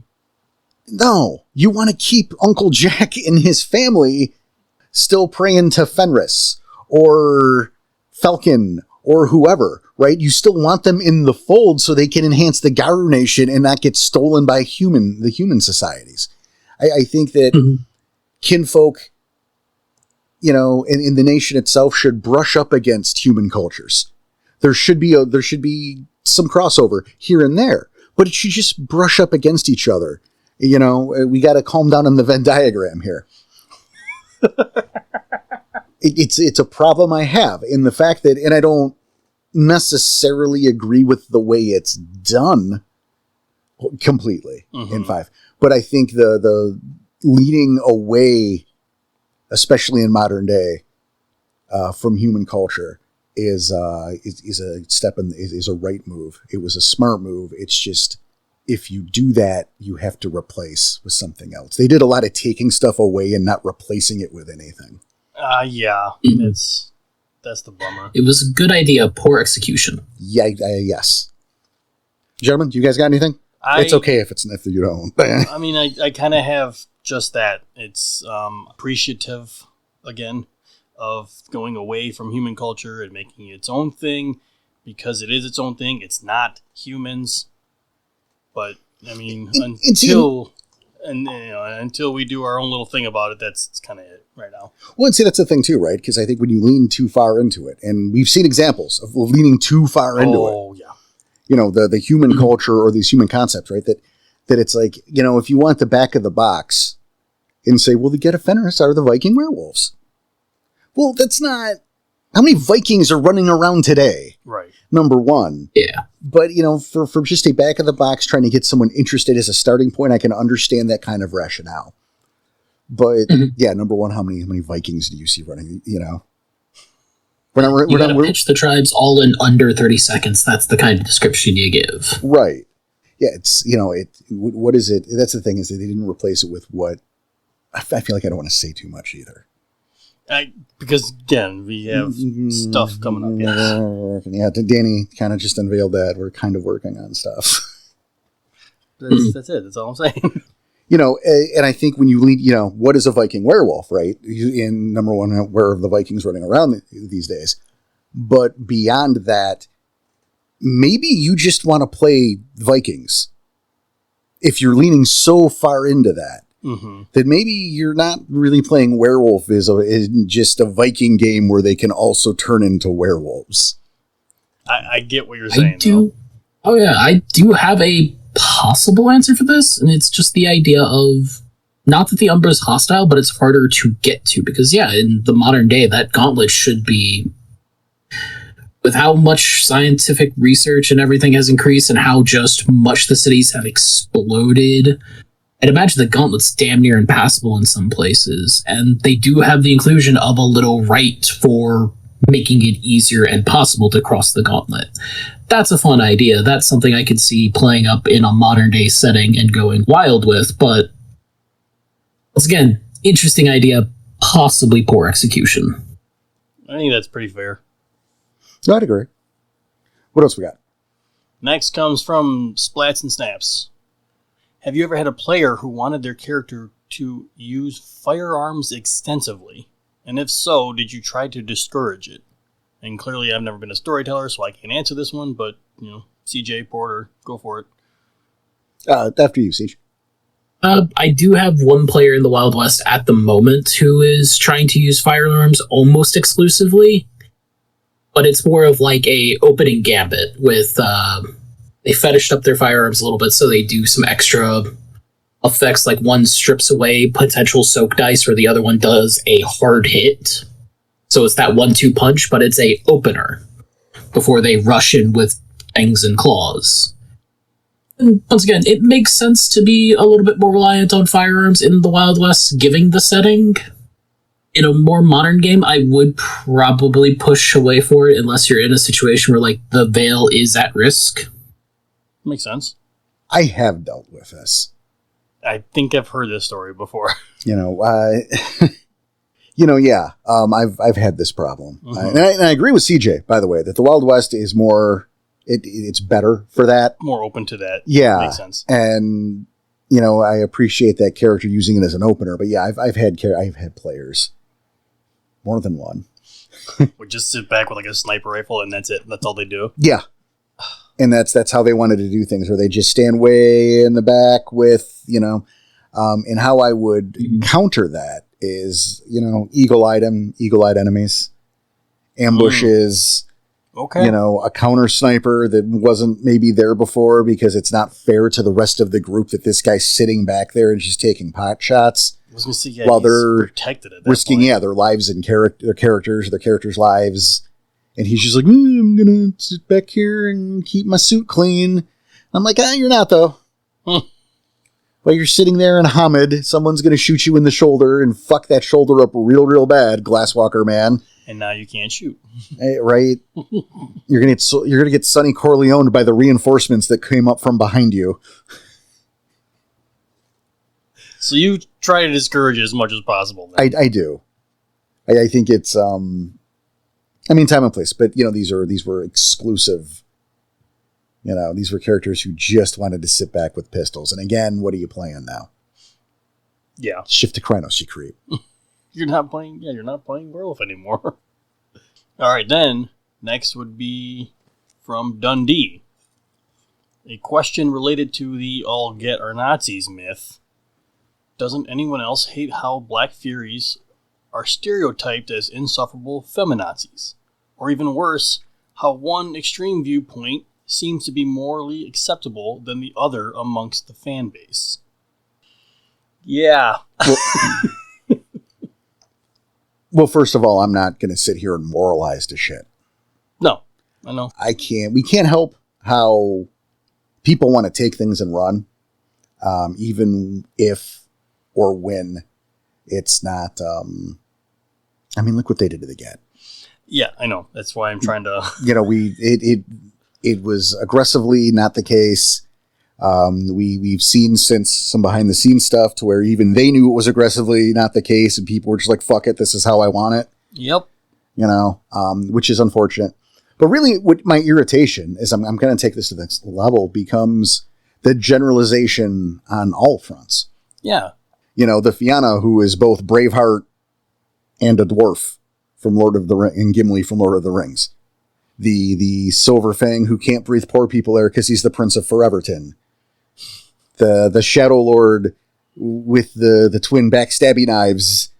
S1: No, you want to keep Uncle Jack and his family still praying to Fenris or Falcon or whoever, right? You still want them in the fold so they can enhance the Garu Nation and not get stolen by the human societies. I think that kinfolk, you know, in the nation itself should brush up against human cultures. There should be some crossover here and there, but it should just brush up against each other. You know, we got to calm down on the Venn diagram here. It's a problem I have in the fact that, and I don't necessarily agree with the way it's done completely in 5, but I think the leading away, especially in modern day, from human culture is a step is a right move. It was a smart move. It's just, if you do that, you have to replace with something else. They did a lot of taking stuff away and not replacing it with anything.
S2: Yeah, that's the bummer.
S3: It was a good idea, poor execution.
S1: Yeah, yes. Gentlemen, do you guys got anything? It's okay if you don't.
S2: I mean, I kind of have just that. It's appreciative, again, of going away from human culture and making its own thing, because it is its own thing. It's not humans. But, I mean, until we do our own little thing about it, that's kind of it right now.
S1: Well, and see, that's the thing too, right? Because I think when you lean too far into it, and we've seen examples of leaning too far into it.
S2: Oh, yeah.
S1: You know, the human culture or these human concepts, right? That it's like, you know, if you want the back of the box and say, well, the Get of Fenris are the Viking werewolves. Well, that's not... How many Vikings are running around today?
S2: Right.
S1: Number one.
S3: Yeah.
S1: But, you know, for just a back of the box trying to get someone interested as a starting point, I can understand that kind of rationale. But, yeah, number one, how many Vikings do you see running, you know?
S3: We're pitch the tribes all in under 30 seconds. That's the kind of description you give.
S1: Right. Yeah, it's, you know, what is it? That's the thing, is that they didn't replace it with what... I feel like I don't want to say too much either.
S2: Because, again, we have stuff coming up.
S1: Yeah, Danny kind of just unveiled that. We're kind of working on stuff.
S2: That's it. That's all I'm saying.
S1: You know, and I think when you lead, you know, what is a Viking werewolf, right? In number one, where are the Vikings running around these days? But beyond that, maybe you just want to play Vikings. If you're leaning so far into that, that maybe you're not really playing werewolf is just a Viking game where they can also turn into werewolves.
S2: I get what you're saying.
S3: I do have a possible answer for this, and it's just the idea of, not that the Umbra is hostile, but it's harder to get to, because in the modern day, that gauntlet should be, with how much scientific research and everything has increased and how just much the cities have exploded I'd imagine the gauntlet's damn near impassable in some places, and they do have the inclusion of a little right for making it easier and possible to cross the gauntlet. That's a fun idea. That's something I could see playing up in a modern day setting and going wild with, but once again, interesting idea, possibly poor execution.
S2: I think that's pretty fair.
S1: I'd agree. What else we got?
S2: Next comes from Splats and Snaps. Have you ever had a player who wanted their character to use firearms extensively? And if so, did you try to discourage it? And clearly I've never been a storyteller, so I can't answer this one, but, CJ, Porter, go for it.
S1: After you, Siege.
S3: I do have one player in the Wild West at the moment who is trying to use firearms almost exclusively, but it's more of like a opening gambit with they fetished up their firearms a little bit, so they do some extra effects, like one strips away potential soak dice where the other one does a hard hit. So it's that 1-2 punch, but it's a opener before they rush in with fangs and claws. And once again, it makes sense to be a little bit more reliant on firearms in the Wild West, given the setting. In a more modern game, I would probably push away for it unless you're in a situation where, like, the veil is at risk.
S2: Makes sense.
S1: I have dealt with this.
S2: I think I've heard this story before.
S1: Yeah. I've had this problem, and I agree with CJ, by the way, that the Wild West is more. It's better for that.
S2: More open to that.
S1: Yeah.
S2: Makes sense.
S1: And, I appreciate that character using it as an opener. But yeah, I've had players, more than one.
S2: Would just sit back with like a sniper rifle and that's it. That's all they do.
S1: Yeah. And that's how they wanted to do things, where they just stand way in the back with, and how I would counter that is, eagle-eyed enemies, ambushes.
S2: Okay.
S1: A counter sniper that wasn't maybe there before because it's not fair to the rest of the group that this guy's sitting back there and just taking pot shots.
S2: I was going to say,
S1: while they're
S2: protected at that
S1: risking,
S2: point.
S1: their lives and their characters' lives. And he's just like, I'm going to sit back here and keep my suit clean. I'm like, you're not, though. While you're sitting there in Hamid, someone's going to shoot you in the shoulder and fuck that shoulder up real, real bad, Glasswalker man.
S2: And now you can't shoot.
S1: Right? You're gonna get Sonny Corleone by the reinforcements that came up from behind you.
S2: So you try to discourage it as much as possible. Then.
S1: I do. I think it's time and place, but these were exclusive. These were characters who just wanted to sit back with pistols. And again, what are you playing now?
S2: Yeah.
S1: Shift to Krynos, you creep.
S2: You're not playing Werewolf anymore. All right, then next would be from Dundee. A question related to the all get our Nazis myth. Doesn't anyone else hate how Black Furies are stereotyped as insufferable feminazis? Or even worse, how one extreme viewpoint seems to be morally acceptable than the other amongst the fan base? Yeah.
S1: Well, first of all, I'm not going to sit here and moralize to shit.
S2: No, I know.
S1: We can't help how people want to take things and run, even if or when it's not. Look what they did to the Get.
S2: Yeah, I know. That's why I'm trying to.
S1: It was aggressively not the case. We've seen since some behind the scenes stuff to where even they knew it was aggressively not the case, and people were just like, "Fuck it, this is how I want it."
S2: Yep.
S1: Which is unfortunate. But really, what my irritation is, I'm going to take this to the next level, becomes the generalization on all fronts.
S2: Yeah.
S1: The Fianna who is both Braveheart and a dwarf from Lord of the Rings, and Gimli from Lord of the Rings. The Silver Fang who can't breathe poor people air because he's the Prince of Foreverton. The Shadow Lord with the twin backstabby knives.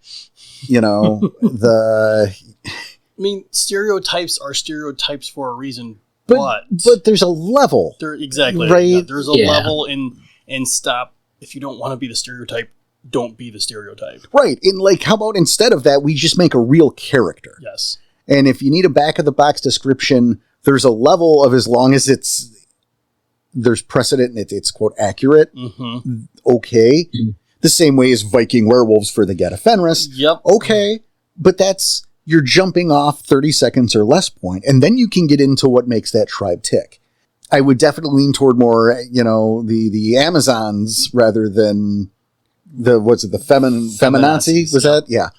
S2: Stereotypes are stereotypes for a reason,
S1: but there's a level.
S2: Exactly.
S1: Right?
S2: Yeah, there's a level and stop. If you don't want to be the stereotype, don't be the stereotype.
S1: Right. And how about instead of that, we just make a real character?
S2: Yes. And
S1: if you need a back of the box description, there's a level of, as long as it's there's precedent and it's quote accurate. Okay. The same way as Viking werewolves for the Get of Fenris.
S2: Yep.
S1: Okay. But you're jumping off 30 seconds or less point, and then you can get into what makes that tribe tick. I would definitely lean toward more, the Amazons rather than the feminazi? Was that? Yeah.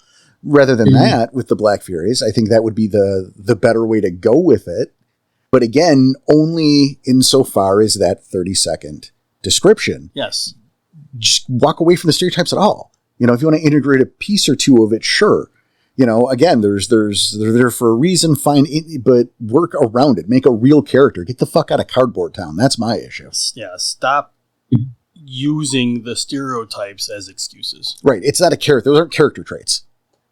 S1: Rather than that with the Black Furies. I think that would be the better way to go with it. But again, only insofar as that 30-second description.
S2: Yes.
S1: Just walk away from the stereotypes at all. If you want to integrate a piece or two of it, sure. Again, they're there for a reason, fine, but work around it. Make a real character. Get the fuck out of Cardboard Town. That's my issue.
S2: Yeah, stop using the stereotypes as excuses.
S1: Right. It's not a character. Those aren't character traits.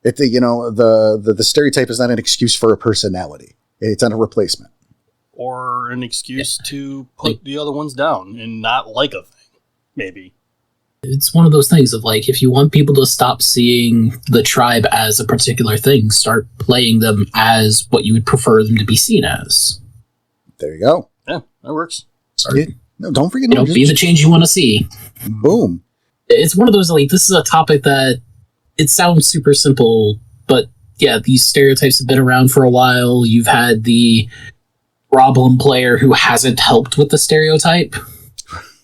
S1: The stereotype is not an excuse for a personality. It's not a replacement.
S2: Or an excuse to put the other ones down and not like a thing, maybe.
S3: It's one of those things of like, if you want people to stop seeing the tribe as a particular thing, start playing them as what you would prefer them to be seen as.
S1: There you go.
S2: Yeah, that works.
S1: No, don't forget.
S3: Be the change you want to see.
S1: Boom.
S3: It's one of those, like, this is a topic that it sounds super simple, but yeah, these stereotypes have been around for a while. You've had the problem player who hasn't helped with the stereotype.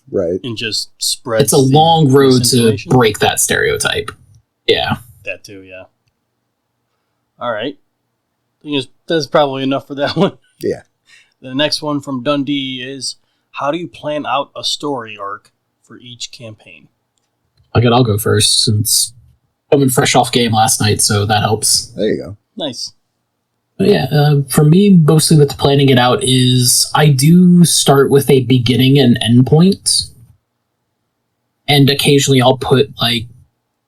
S1: Right.
S2: And just spread.
S3: It's a long road to break that stereotype. Yeah.
S2: That too, yeah. All right. That's probably enough for that one.
S1: Yeah.
S2: The next one from Dundee is, how do you plan out a story arc for each campaign?
S3: I'll go first since I'm fresh off game last night, so that helps.
S1: There you go.
S2: Nice.
S3: But yeah, for me, mostly with planning it out is I do start with a beginning and end point. And occasionally I'll put, like,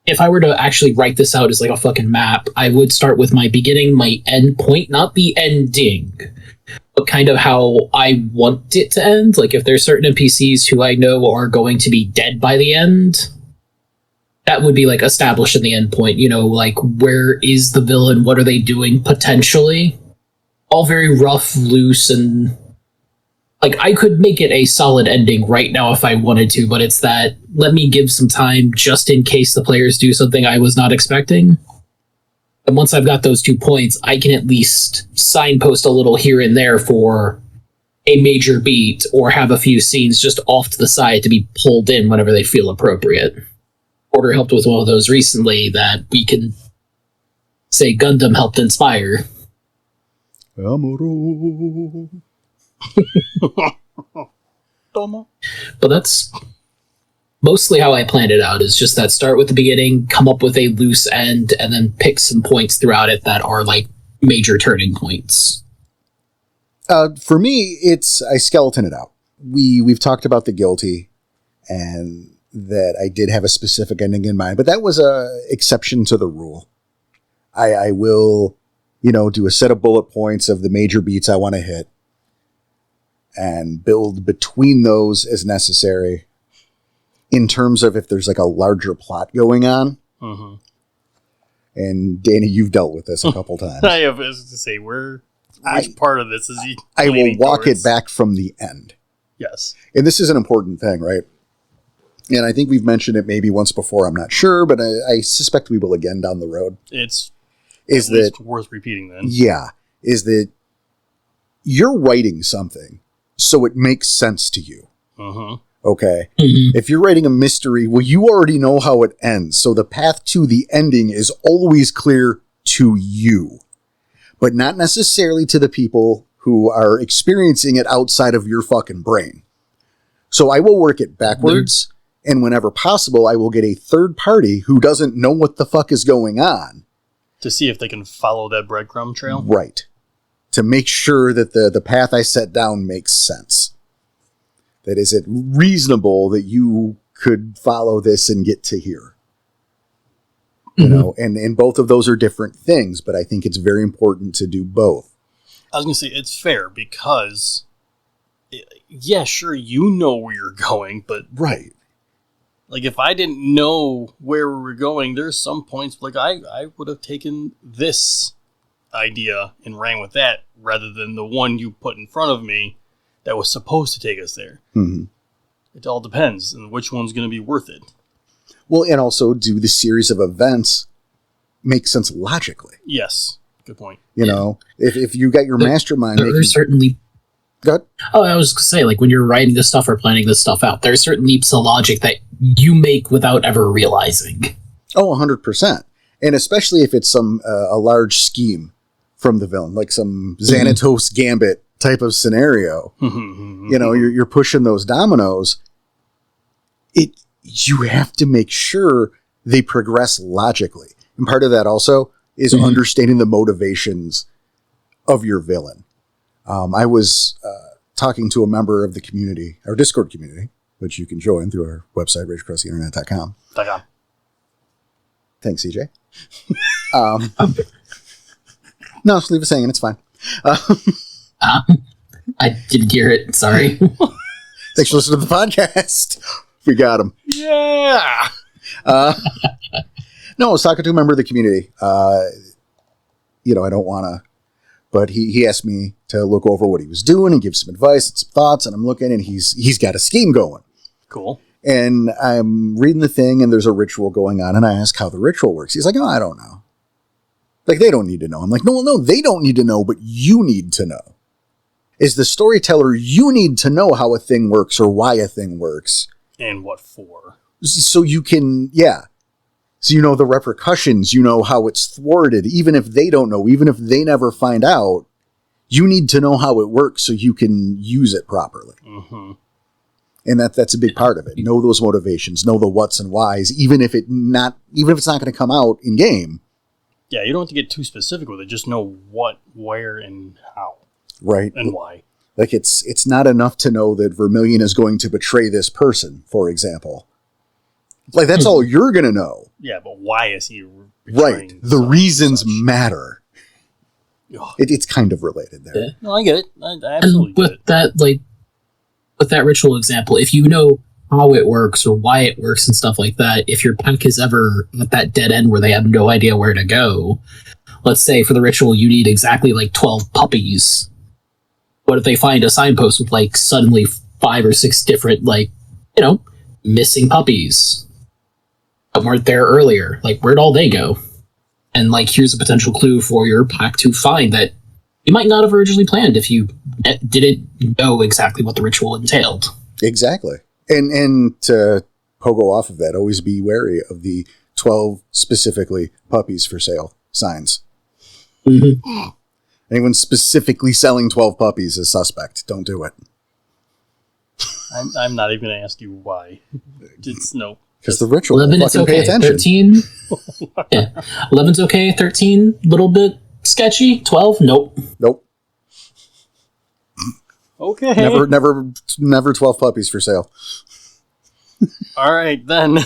S3: if I were to actually write this out as like a fucking map, I would start with my beginning, my end point, not the ending, but kind of how I want it to end. Like if there's certain NPCs who I know are going to be dead by the end, that would be like established in the end point, like where is the villain? What are they doing potentially? All very rough, loose, and like I could make it a solid ending right now if I wanted to, but it's that let me give some time just in case the players do something I was not expecting. And once I've got those 2 points, I can at least signpost a little here and there for a major beat or have a few scenes just off to the side to be pulled in whenever they feel appropriate. Porter helped with one of those recently that we can say Gundam helped inspire. But that's mostly how I planned it out, is just that start with the beginning, come up with a loose end, and then pick some points throughout it that are like major turning points.
S1: For me, I skeleton it out. We've talked about the guilty and that I did have a specific ending in mind, but that was a exception to the rule. I will, do a set of bullet points of the major beats I want to hit and build between those as necessary in terms of if there's like a larger plot going on. Mm-hmm. And Danny, you've dealt with this a couple times.
S2: I have to say, which part of this is he?
S1: I will walk it back from the end.
S2: Yes.
S1: And this is an important thing, right? And I think we've mentioned it maybe once before. I'm not sure, but I suspect we will again down the road.
S2: It's worth repeating then.
S1: Yeah. Is that you're writing something so it makes sense to you.
S2: Uh-huh.
S1: Okay. Mm-hmm. If you're writing a mystery, well, you already know how it ends. So the path to the ending is always clear to you, but not necessarily to the people who are experiencing it outside of your fucking brain. So I will work it backwards. Mm-hmm. And whenever possible, I will get a third party who doesn't know what the fuck is going on.
S2: To see if they can follow that breadcrumb trail?
S1: Right. To make sure that the path I set down makes sense. That is it reasonable that you could follow this and get to here? Mm-hmm. And both of those are different things, but I think it's very important to do both.
S2: I was going to say, it's fair because, yeah, sure, you know where you're going, but...
S1: Right.
S2: Like, if I didn't know where we were going, there's some points, like, I would have taken this idea and ran with that rather than the one you put in front of me that was supposed to take us there.
S1: Mm-hmm.
S2: It all depends on which one's going to be worth it.
S1: Well, and also, do the series of events make sense logically?
S2: Yes. Good point.
S1: You know, if you got your mastermind...
S3: There are certainly...
S1: Go ahead.
S3: Oh, I was going to say, like, when you're writing this stuff or planning this stuff out, there are certain leaps of logic that you make without ever realizing.
S1: Oh, 100%. And especially if it's some a large scheme from the villain, like some Xanatos Gambit type of scenario. You know, you're pushing those dominoes. You have to make sure they progress logically. And part of that also is understanding the motivations of your villain. I was talking to a member of the community, our Discord community, which you can join through our website, ragecrosstheinternet.com. Thanks, CJ. No, just leave us hanging. It's fine.
S3: I didn't hear it. Sorry.
S1: Thanks for listening to the podcast. We got him.
S2: Yeah.
S1: No, I was talking to a member of the community. You know, I don't want to, but he asked me to look over what he was doing and give some advice and some thoughts. And I'm looking, and he's got a scheme going.
S2: Cool.
S1: And I'm reading the thing, and there's a ritual going on, and I ask how the ritual works. He's like, oh, I don't know. Like, they don't need to know. I'm like, no, they don't need to know, but you need to know. As the storyteller, you need to know how a thing works or why a thing works.
S2: And what for.
S1: So you can, So you know the repercussions, you know how it's thwarted, even if they don't know, even if they never find out, you need to know how it works so you can use it properly. Mm-hmm. And that's a big part of it. Know those motivations, know the whats and whys, even if it's not going to come out in game.
S2: Yeah, you don't have to get too specific with it. Just know what, where, and how.
S1: Right.
S2: And why.
S1: Like it's not enough to know that Vermilion is going to betray this person, for example. Like that's all you're going to know.
S2: Yeah, but why is he
S1: right? The reasons matter. It's kind of related there.
S2: Yeah. No, I get it. I absolutely get it.
S3: That, with that ritual example, if you know how it works or why it works and stuff like that, if your pack is ever at that dead end where they have no idea where to go, let's say for the ritual you need exactly 12 puppies. What if they find a signpost with suddenly 5 or 6 different missing puppies that weren't there earlier? Where'd all they go? And here's a potential clue for your pack to find that you might not have originally planned if you didn't know exactly what the ritual entailed.
S1: Exactly. And to pogo off of that, always be wary of the 12 specifically puppies for sale signs. Mm-hmm. Anyone specifically selling 12 puppies is suspect. Don't do it.
S2: I'm not even going to ask you why. Just no.
S1: Because the ritual
S3: 11 is okay.
S1: Pay attention.
S3: 13? Yeah. 11's okay. 13, little bit sketchy. 12, nope.
S2: Okay.
S1: Never 12 puppies for sale.
S2: All right, then.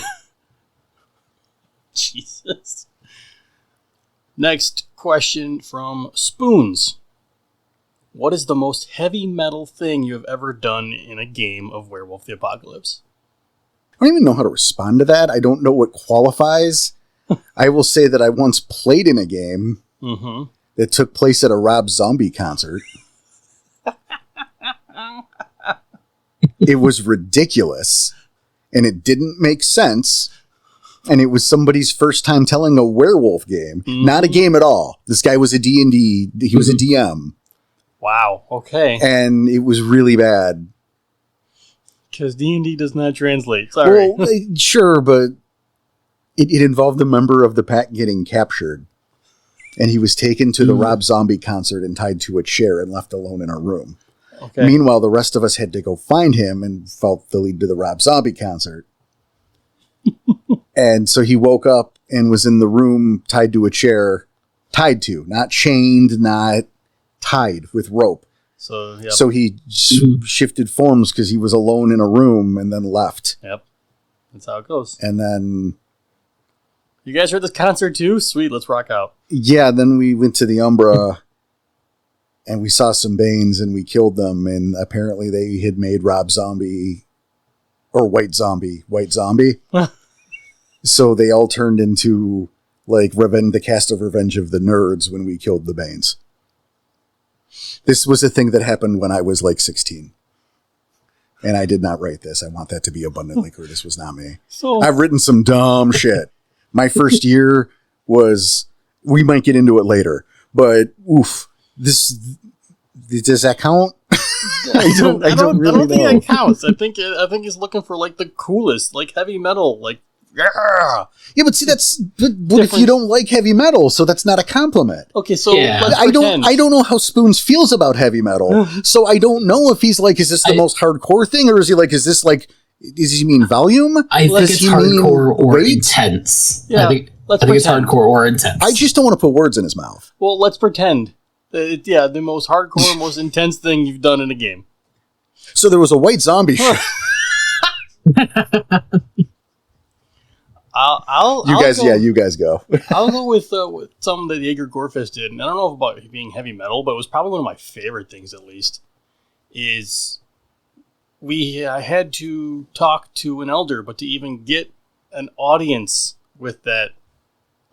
S2: Jesus. Next question from Spoons. What is the most heavy metal thing you have ever done in a game of Werewolf the Apocalypse?
S1: I don't even know how to respond to that. I don't know what qualifies. I will say that I once played in a game that took place at a Rob Zombie concert. It was ridiculous, and it didn't make sense, and it was somebody's first time telling a werewolf game. Not a game at all. This guy was a D&D. He was a DM.
S2: Wow, okay.
S1: And it was really bad.
S2: Because D&D does not translate. Sorry.
S1: Well, sure, but it involved a member of the pack getting captured. And he was taken to the Rob Zombie concert and tied to a chair and left alone in a room. Okay. Meanwhile, the rest of us had to go find him and felt the lead to the Rob Zombie concert. And so he woke up and was in the room tied to a chair. Tied to, not chained, not tied with rope. So he shifted forms because he was alone in a room and then left.
S2: Yep. That's how it goes.
S1: And then...
S2: You guys heard this concert too? Sweet, let's rock out.
S1: Yeah, then we went to the Umbra and we saw some Banes and we killed them. And apparently they had made Rob Zombie or White Zombie. So they all turned into the cast of Revenge of the Nerds when we killed the Banes. This was a thing that happened when I was 16. And I did not write this. I want that to be abundantly clear. This was not me.
S2: So
S1: I've written some dumb shit. My first year was, we might get into it later, but oof, does that count? I don't really
S2: think
S1: know.
S2: that counts. I think he's looking for like the coolest, like heavy metal, like yeah.
S1: Yeah, but see, but if you don't like heavy metal, so that's not a compliment.
S2: Okay, so
S3: Yeah.
S2: let's
S1: I
S2: pretend.
S1: don't know how Spoons feels about heavy metal, so I don't know if he's like, is this the most hardcore thing, or is he like, is this like, does he mean volume?
S3: I think
S1: Does
S3: it's
S1: he mean
S3: hardcore or
S1: weight?
S3: intense.
S2: Yeah,
S3: I think
S2: let's
S3: it's
S2: pretend.
S3: hardcore or intense.
S1: I just don't want to put words in his mouth.
S2: Well, let's pretend. The most hardcore, most intense thing you've done in a game.
S1: So there was a white zombie shit. You guys go.
S2: I'll go with something that Jaeger Gorfest did. And I don't know about it being heavy metal, but it was probably one of my favorite things, at least, is I had to talk to an elder, but to even get an audience with that,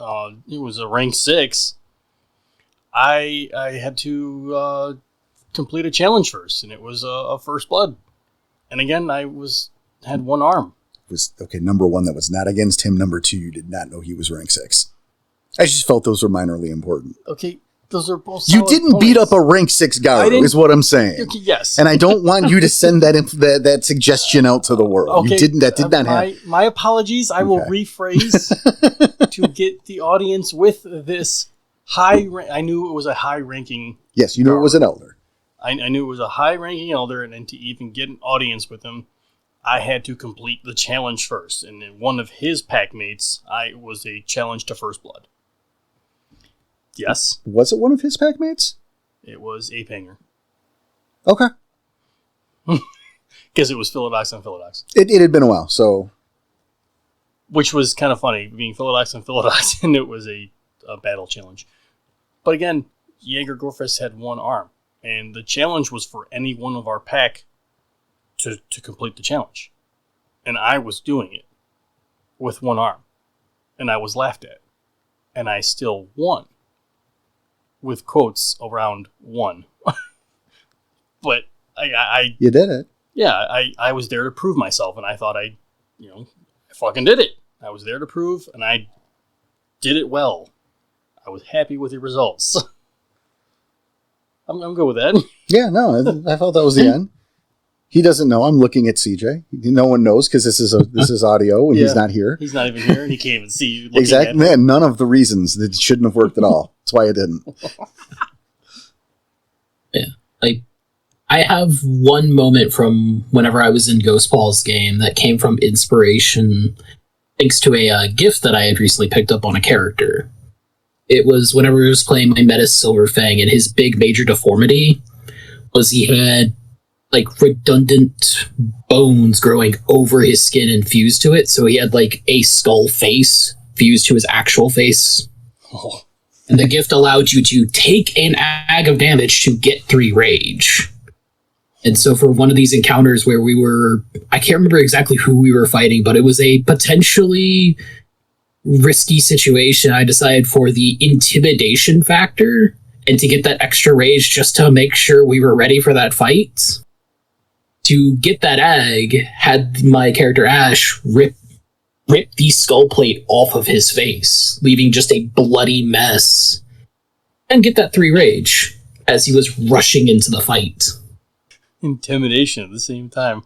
S2: it was a rank 6, I had to complete a challenge first, and it was a first blood. And again, had one arm.
S1: Was okay. Number one, that was not against him. Number two, you did not know he was rank 6. I just felt those were minorly important.
S2: Okay, those are both.
S1: You
S2: solid
S1: didn't beat up
S2: opponents.
S1: a rank 6 guy, is what I'm saying.
S2: Okay, yes,
S1: And I don't want you to send that suggestion out to the world.
S2: okay,
S1: You didn't. That did not happen.
S2: My apologies. I will rephrase to get the audience with this high. I knew it was a high ranking.
S1: Yes, you knew it was an elder.
S2: I knew it was a high ranking elder, and then to even get an audience with him, I had to complete the challenge first. And then one of his pack mates, was a challenge to first blood. Yes.
S1: Was it one of his pack mates?
S2: It was Ape Hanger.
S1: Okay.
S2: Because it was Philodox on Philodox.
S1: It had been a while, so.
S2: Which was kind of funny, being Philodox on Philodox, and it was a battle challenge. But again, Jaeger Gorfest had one arm, and the challenge was for any one of our pack to complete the challenge. And I was doing it with one arm, and I was laughed at. And I still won. With quotes around one. But I
S1: You did it.
S2: yeah, I was there to prove myself, and I thought I fucking did it. I was there to prove, and I did it well. I was happy with the results. I'm good with that.
S1: Yeah, no, I felt that was the end. He doesn't know. I'm looking at CJ. No one knows because this is audio and he's not here.
S2: He's not even here, and he can't even see you. Looking
S1: Exactly.
S2: at him.
S1: Man, none of the reasons that shouldn't have worked at all. That's why it didn't.
S3: Yeah. I have one moment from whenever I was in Ghost Paul's game that came from inspiration thanks to a gift that I had recently picked up on a character. It was whenever I was playing my Metis Silverfang, and his big major deformity was he had like redundant bones growing over his skin and fused to it, so he had like a skull face fused to his actual face.
S2: Oh.
S3: And the gift allowed you to take an ag of damage to get 3 rage. And so for one of these encounters where I can't remember exactly who we were fighting, but it was a potentially risky situation. I decided for the intimidation factor and to get that extra rage just to make sure we were ready for that fight. To get that egg, had my character Ash rip the skull plate off of his face, leaving just a bloody mess, and get that 3 rage as he was rushing into the fight.
S2: Intimidation at the same time.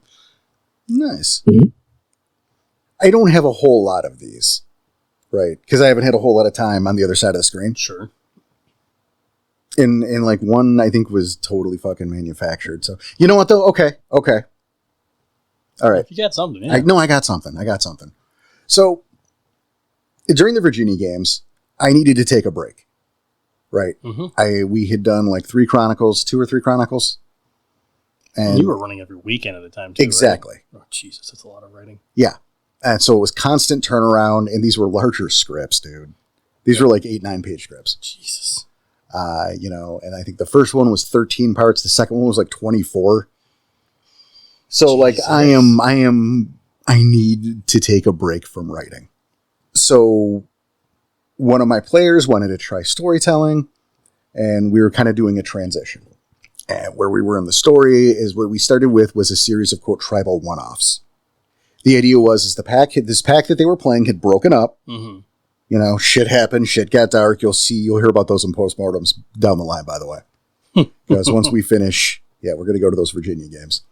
S1: Nice.
S3: Mm-hmm.
S1: I don't have a whole lot of these, right? Because I haven't had a whole lot of time on the other side of the screen.
S2: Sure.
S1: And like one, I think, was totally fucking manufactured. So, you know what, though? Okay. All right.
S2: If you got something, yeah.
S1: I got something. So, during the Virginia games, I needed to take a break, right?
S2: Mm-hmm.
S1: We had done like 2 or 3 Chronicles. And
S2: you were running every weekend at the time, too.
S1: Exactly.
S2: Right? Oh, Jesus, that's a lot of writing.
S1: Yeah. And so it was constant turnaround, and these were larger scripts, dude. These were like 8-9 page scripts.
S2: Jesus.
S1: And I think the first one was 13 parts. The second one was like 24. So like I need to take a break from writing. So one of my players wanted to try storytelling, and we were kind of doing a transition. And where we were in the story is what we started with was a series of, quote, tribal one-offs. The idea was is this pack that they were playing had broken up.
S2: Mm-hmm.
S1: You know, shit happened, shit got dark. You'll hear about those in postmortems down the line, by the way. Because once we finish, we're going to go to those Virginia games.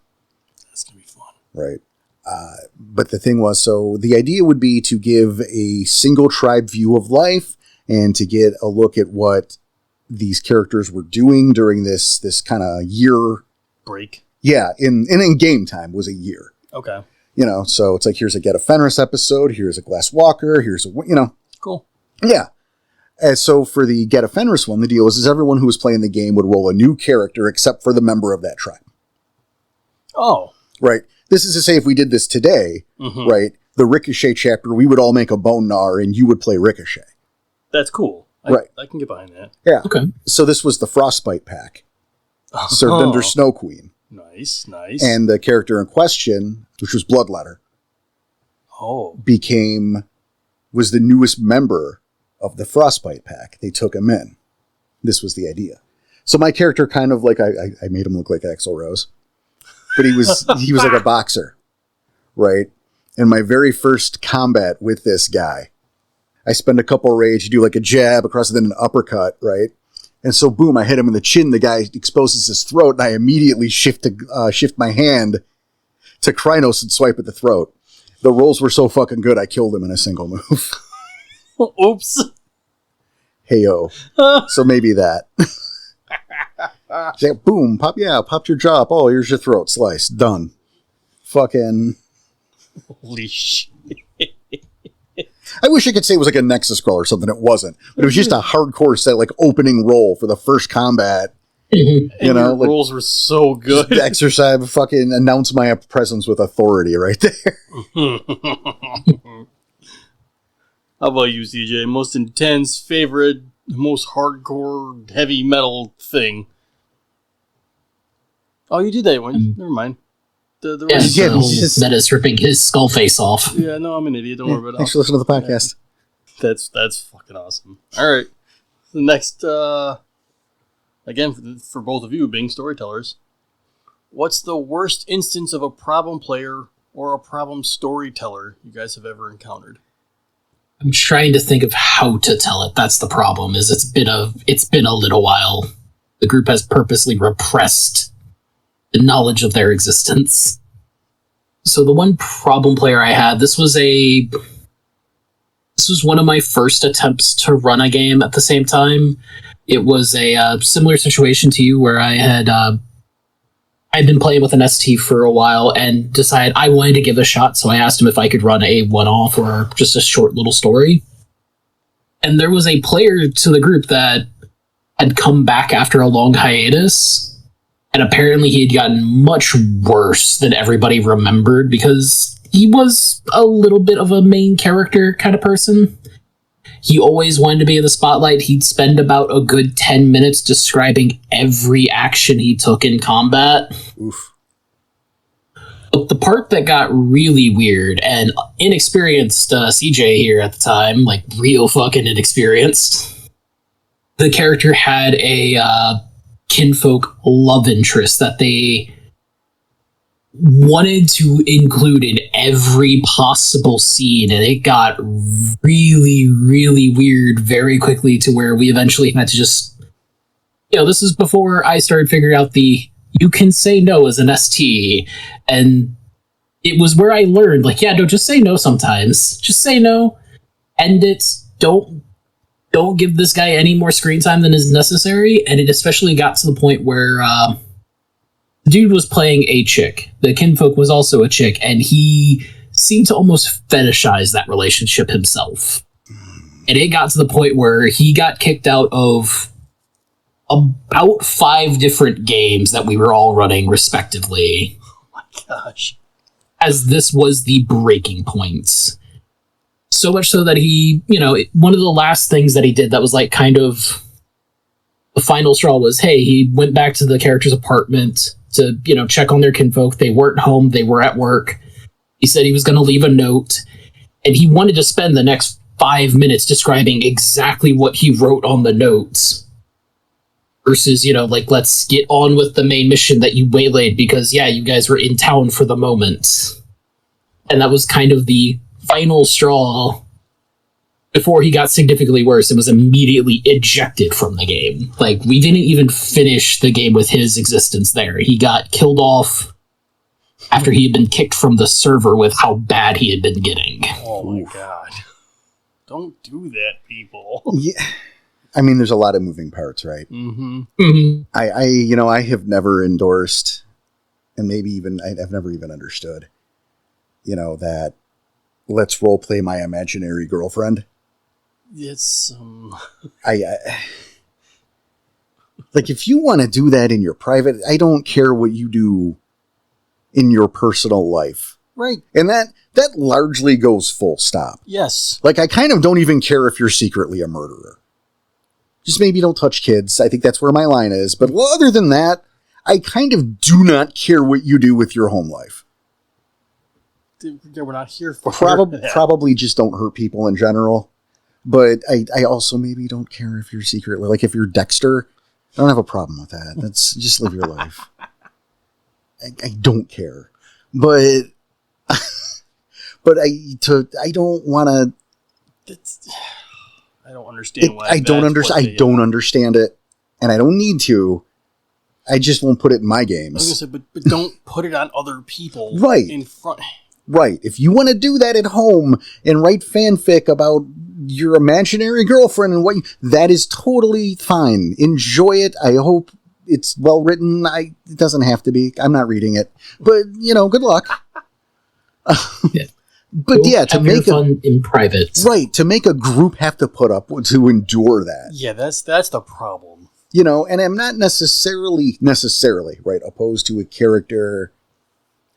S2: That's going to be fun.
S1: Right. But the thing was, so the idea would be to give a single tribe view of life and to get a look at what these characters were doing during this kind of year
S2: break.
S1: Yeah, in game time was a year.
S2: Okay.
S1: You know, so it's like, here's a Get a Fenris episode, here's a Glass Walker, here's a, you know.
S2: Cool.
S1: Yeah. And so for the Get a Fenris one, the deal is everyone who was playing the game would roll a new character except for the member of that tribe.
S2: Oh.
S1: Right. This is to say, if we did this today, right, the Ricochet chapter, we would all make a Bone Gnar and you would play Ricochet.
S2: That's cool.
S1: Right.
S2: I can get behind that.
S1: Yeah.
S3: Okay.
S1: So this was the Frostbite pack, served under Snow Queen.
S2: Nice.
S1: And the character in question, which was Bloodletter, was the newest member of the Frostbite pack. They took him in. This was the idea. So my character kind of like, I made him look like Axl Rose, but he was like a boxer, right? And my very first combat with this guy, I spend a couple rage, do like a jab across, then an uppercut, right? And so, boom, I hit him in the chin. The guy exposes his throat, and I immediately shift my hand to Krynos and swipe at the throat. The rolls were so fucking good, I killed him in a single move.
S2: Oops.
S1: Heyo. So maybe that. Like, boom, popped your jaw up. Oh, here's your throat slice. Done. Fucking.
S2: Holy shit.
S1: I wish I could say it was like a Nexus scroll or something. It wasn't. But it was just a hardcore set, like opening roll for the first combat.
S2: You know,
S1: like,
S2: rolls were so good.
S1: Exercise, fucking announce my presence with authority right there.
S2: How about you, CJ? Most intense, favorite, most hardcore, heavy metal thing? Oh, you did that one. Never mind.
S3: That is ripping his skull face off.
S2: Yeah, no, I'm an idiot. Don't worry about it.
S1: Thanks for listening to the podcast.
S2: That's fucking awesome. All right. The next, again, for both of you being storytellers, what's the worst instance of a problem player or a problem storyteller you guys have ever encountered?
S3: I'm trying to think of how to tell it. That's the problem. Is it's been a little while. The group has purposely repressed the knowledge of their existence. So the one problem player I had, this was one of my first attempts to run a game at the same time. It was a similar situation to you where I'd been playing with an ST for a while and decided I wanted to give it a shot. So I asked him if I could run a one-off or just a short little story. And there was a player to the group that had come back after a long hiatus. And apparently he had gotten much worse than everybody remembered because he was a little bit of a main character kind of person. He always wanted to be in the spotlight. He'd spend about a good 10 minutes describing every action he took in combat.
S1: Oof.
S3: But the part that got really weird, and inexperienced CJ here at the time, like real fucking inexperienced, the character had a kinfolk love interest that they wanted to include in every possible scene, and it got really, really weird very quickly to where we eventually had to just, this is before I started figuring out you can say no as an ST, and it was where I learned, just say no sometimes. Just say no, end it, don't give this guy any more screen time than is necessary. And it especially got to the point where the dude was playing a chick. The kinfolk was also a chick, and he seemed to almost fetishize that relationship himself. And it got to the point where he got kicked out of about 5 different games that we were all running respectively.
S2: Oh my gosh.
S3: As this was the breaking point. So much so that he, one of the last things that he did that was like kind of the final straw was, hey, he went back to the character's apartment to, check on their kinfolk. They weren't home. They were at work. He said he was going to leave a note, and he wanted to spend the next 5 minutes describing exactly what he wrote on the notes versus, like, let's get on with the main mission that you waylaid because, yeah, you guys were in town for the moment. And that was kind of the final straw before he got significantly worse and was immediately ejected from the game. Like, we didn't even finish the game with his existence there. He got killed off after he had been kicked from the server with how bad he had been getting.
S2: Oh my god. Don't do that, people.
S1: Yeah. I mean, there's a lot of moving parts, right?
S2: Mm-hmm.
S3: Mm-hmm.
S1: I have never endorsed, and maybe even, I've never even understood, that let's role play my imaginary girlfriend.
S2: It's,
S1: I like, if you want to do that in your private, I don't care what you do in your personal life.
S2: right.
S1: And that largely goes full stop.
S2: Yes.
S1: Like, I kind of don't even care if you're secretly a murderer. Just maybe don't touch kids. I think that's where my line is. But other than that, I kind of do not care what you do with your home life.
S2: We're not here for that.
S1: Probably just don't hurt people in general. But I also maybe don't care if you're secretly, like, if you're Dexter, I don't have a problem with that. That's just live your life. I don't care. But I don't want to.
S2: I don't understand why.
S1: I don't understand it, and I don't need to. I just won't put it in my
S2: I
S1: games.
S2: was gonna say, but don't put it on other people.
S1: Right.
S2: In front.
S1: Right. If you want to do that at home and write fanfic about your imaginary girlfriend and that is totally fine. Enjoy it. I hope it's well written. It doesn't have to be. I'm not reading it, but good luck.
S3: Yeah.
S1: But yeah, to make
S3: fun in private,
S1: right, to make a group have to put up to endure that.
S2: Yeah, that's the problem.
S1: And I'm not necessarily right opposed to a character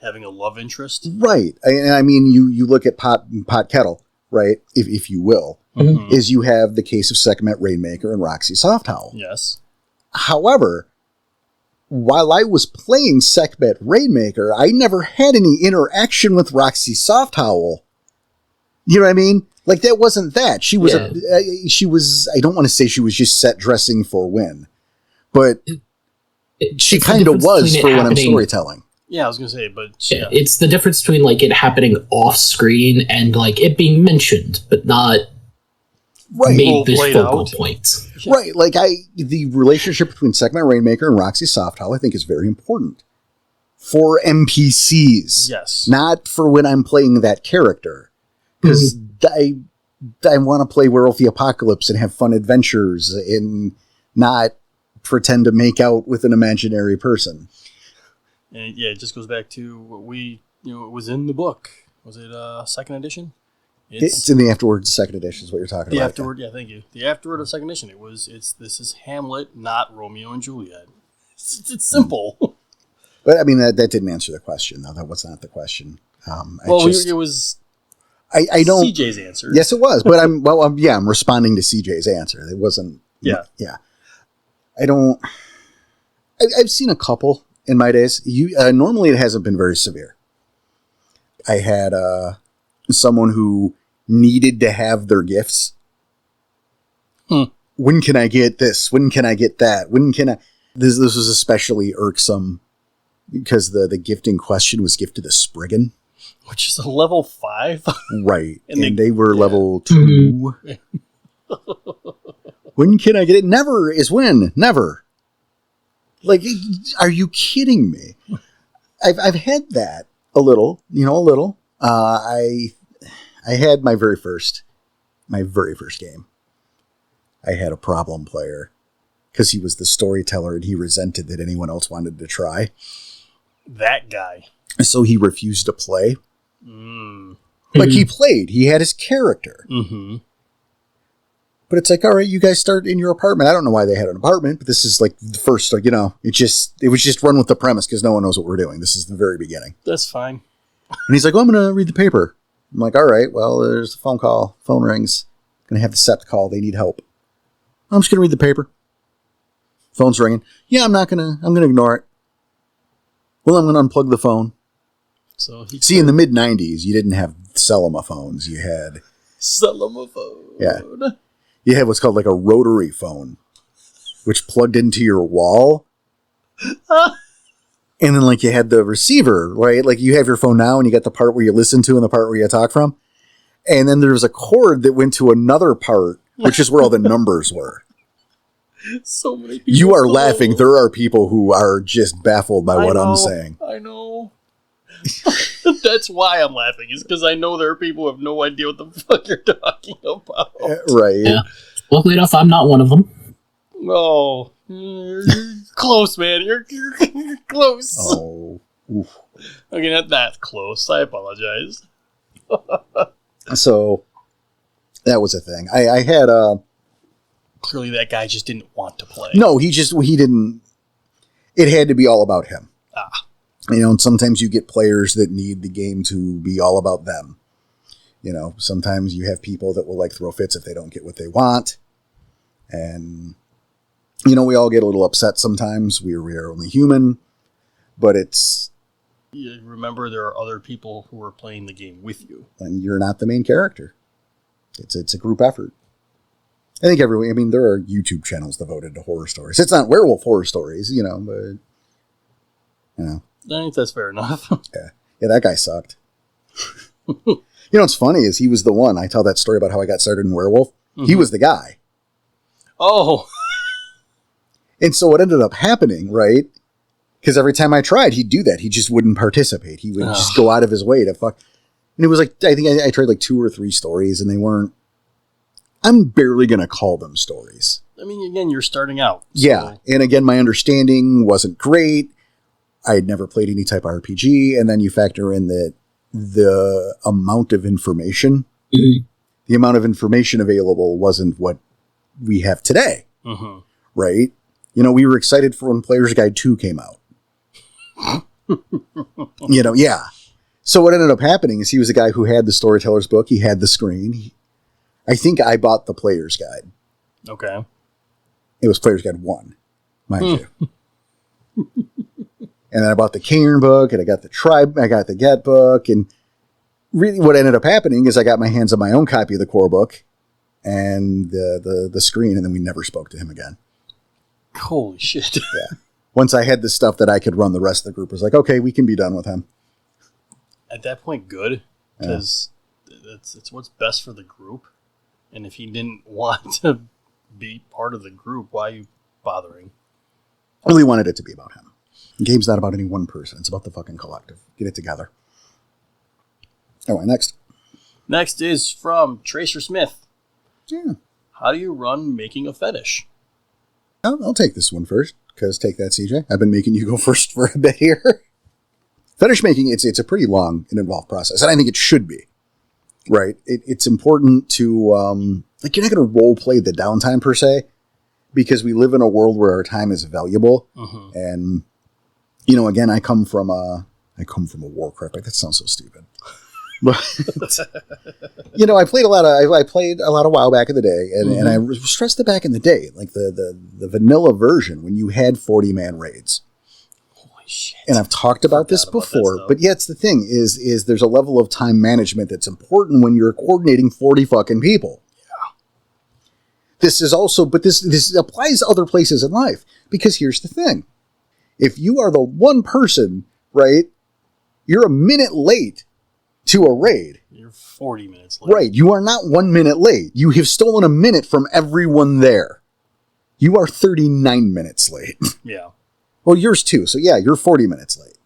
S2: Having a love interest,
S1: right. I mean, you look at pot kettle, right? If you will,
S2: mm-hmm.
S1: is you have the case of Sekhmet Rainmaker and Roxy Softhowl.
S2: Yes.
S1: However, while I was playing Sekhmet Rainmaker, I never had any interaction with Roxy Softhowl. You know what I mean? Like, that wasn't that. She was, I don't want to say she was just set dressing for win, but she kind of was for when I'm storytelling.
S2: Yeah, I was going to say, but
S3: yeah. It's the difference between, like, it happening off screen and, like, it being mentioned, but not made this focal point.
S1: Right, like, the relationship between Sekhmet Rainmaker and Roxy Softhowl, I think, is very important for NPCs.
S2: Yes.
S1: Not for when I'm playing that character. Because I want to play Werewolf the Apocalypse and have fun adventures and not pretend to make out with an imaginary person.
S2: And yeah, it just goes back to what it was in the book. Was it second edition?
S1: It's in the Afterword second edition is what you're talking about.
S2: The Afterword, yeah, thank you. The Afterword of second edition. This is Hamlet, not Romeo and Juliet. It's simple.
S1: But I mean, that didn't answer the question, though. That was not the question.
S2: It was.
S1: I don't.
S2: CJ's answer.
S1: Yes, it was. But I'm responding to CJ's answer. It wasn't.
S2: Yeah.
S1: Yeah. I don't. I've seen a couple in my days. Normally it hasn't been very severe. I had someone who needed to have their gifts. When can I get this? When can I get that? When can I? This was especially irksome because the gifting question was gifted a Spriggan,
S2: which is a level 5,
S1: right? and they were level 2. When can I get it? Never is when. Never. Like, are you kidding me? I've had that a little. I had my very first game. I had a problem player because he was the storyteller and he resented that anyone else wanted to try.
S2: That guy.
S1: So he refused to play. Like, he played. He had his character.
S2: Mm-hmm.
S1: But it's like, all right, you guys start in your apartment. I don't know why they had an apartment, but this is like the first, it was just run with the premise because no one knows what we're doing. This is the very beginning.
S2: That's fine.
S1: And he's like, well, I'm going to read the paper. I'm like, all right, well, there's a phone call. Phone rings. Going to have the SEPT call. They need help. I'm just going to read the paper. Phone's ringing. Yeah, I'm going to ignore it. Well, I'm going to unplug the phone.
S2: So
S1: see, in the mid 90s, you didn't have Selma phones. You had
S2: Selma phone.
S1: Yeah. You had what's called like a rotary phone. which plugged into your wall. And then, like, you had the receiver, right? Like, you have your phone now, and you got the part where you listen to and the part where you talk from. And then there was a cord that went to another part, which is where all the numbers were.
S2: So many people.
S1: You are laughing. There are people who are just baffled by what I'm saying.
S2: I know. That's why I'm laughing. Is because I know there are people who have no idea what the fuck you're talking about.
S1: Right. Yeah.
S3: Luckily enough, I'm not one of them.
S2: Oh, you're close, man. You're close.
S1: Oh. Oof.
S2: Okay, not that close. I apologize.
S1: So, that was a thing. I had
S2: Clearly, that guy just didn't want to play.
S1: No, he didn't. It had to be all about him. And sometimes you get players that need the game to be all about them. Sometimes you have people that will like throw fits if they don't get what they want. And, we all get a little upset sometimes. We are only human. But it's...
S2: You remember, there are other people who are playing the game with you.
S1: And you're not the main character. It's a group effort. I think there are YouTube channels devoted to horror stories. It's not werewolf horror stories, but...
S2: I think that's fair enough.
S1: Yeah, that guy sucked. What's funny is he was the one. I tell that story about how I got started in werewolf. Mm-hmm. He was the guy.
S2: Oh.
S1: And so what ended up happening, right? Because every time I tried, he'd do that. He just wouldn't participate. He would just go out of his way to fuck. And it was like, I think I tried like 2 or 3 stories, and they weren't... I'm barely going to call them stories.
S2: I mean, again, you're starting out.
S1: So. Yeah. And again, my understanding wasn't great. I had never played any type of RPG. And then you factor in the amount of information. Mm-hmm. The amount of information available wasn't what we have today. Mm-hmm. Right? We were excited for when Player's Guide 2 came out. Yeah. So what ended up happening is he was a guy who had the storyteller's book. He had the screen. I think I bought the Player's Guide.
S2: Okay.
S1: It was Player's Guide 1, mind you. And then I bought the Cairn book, and I got the Get book, and really what ended up happening is I got my hands on my own copy of the core book and the screen, and then we never spoke to him again.
S2: Holy shit.
S1: Yeah. Once I had the stuff that I could run, the rest of the group was like, okay, we can be done with him.
S2: At that point, good, because it's what's best for the group. And if he didn't want to be part of the group, why are you bothering?
S1: I really wanted it to be about him. The game's not about any one person. It's about the fucking collective. Get it together. All right, next.
S2: Next is from Tracer Smith.
S1: Yeah.
S2: How do you run making a fetish?
S1: I'll take this one first, because take that, CJ. I've been making you go first for a bit here. Fetish making, it's a pretty long and involved process, and I think it should be. Right? It's important to, you're not going to role play the downtime per se, because we live in a world where our time is valuable. Mm-hmm. And, again, I come from a Warcraft. That sounds so stupid. But, I played a lot of WoW back in the day, and I stressed it back in the day, like the vanilla version when you had 40-man raids.
S2: Holy shit.
S1: And I've talked about this before, but it's the thing is there's a level of time management that's important when you're coordinating 40 fucking people. Yeah. This is also, but this applies to other places in life, because here's the thing. If you are the one person, right, you're a minute late to a raid.
S2: You're 40 minutes late.
S1: Right. You are not 1 minute late. You have stolen a minute from everyone there. You are 39 minutes late.
S2: Yeah.
S1: Well, yours too. So yeah, you're 40 minutes late.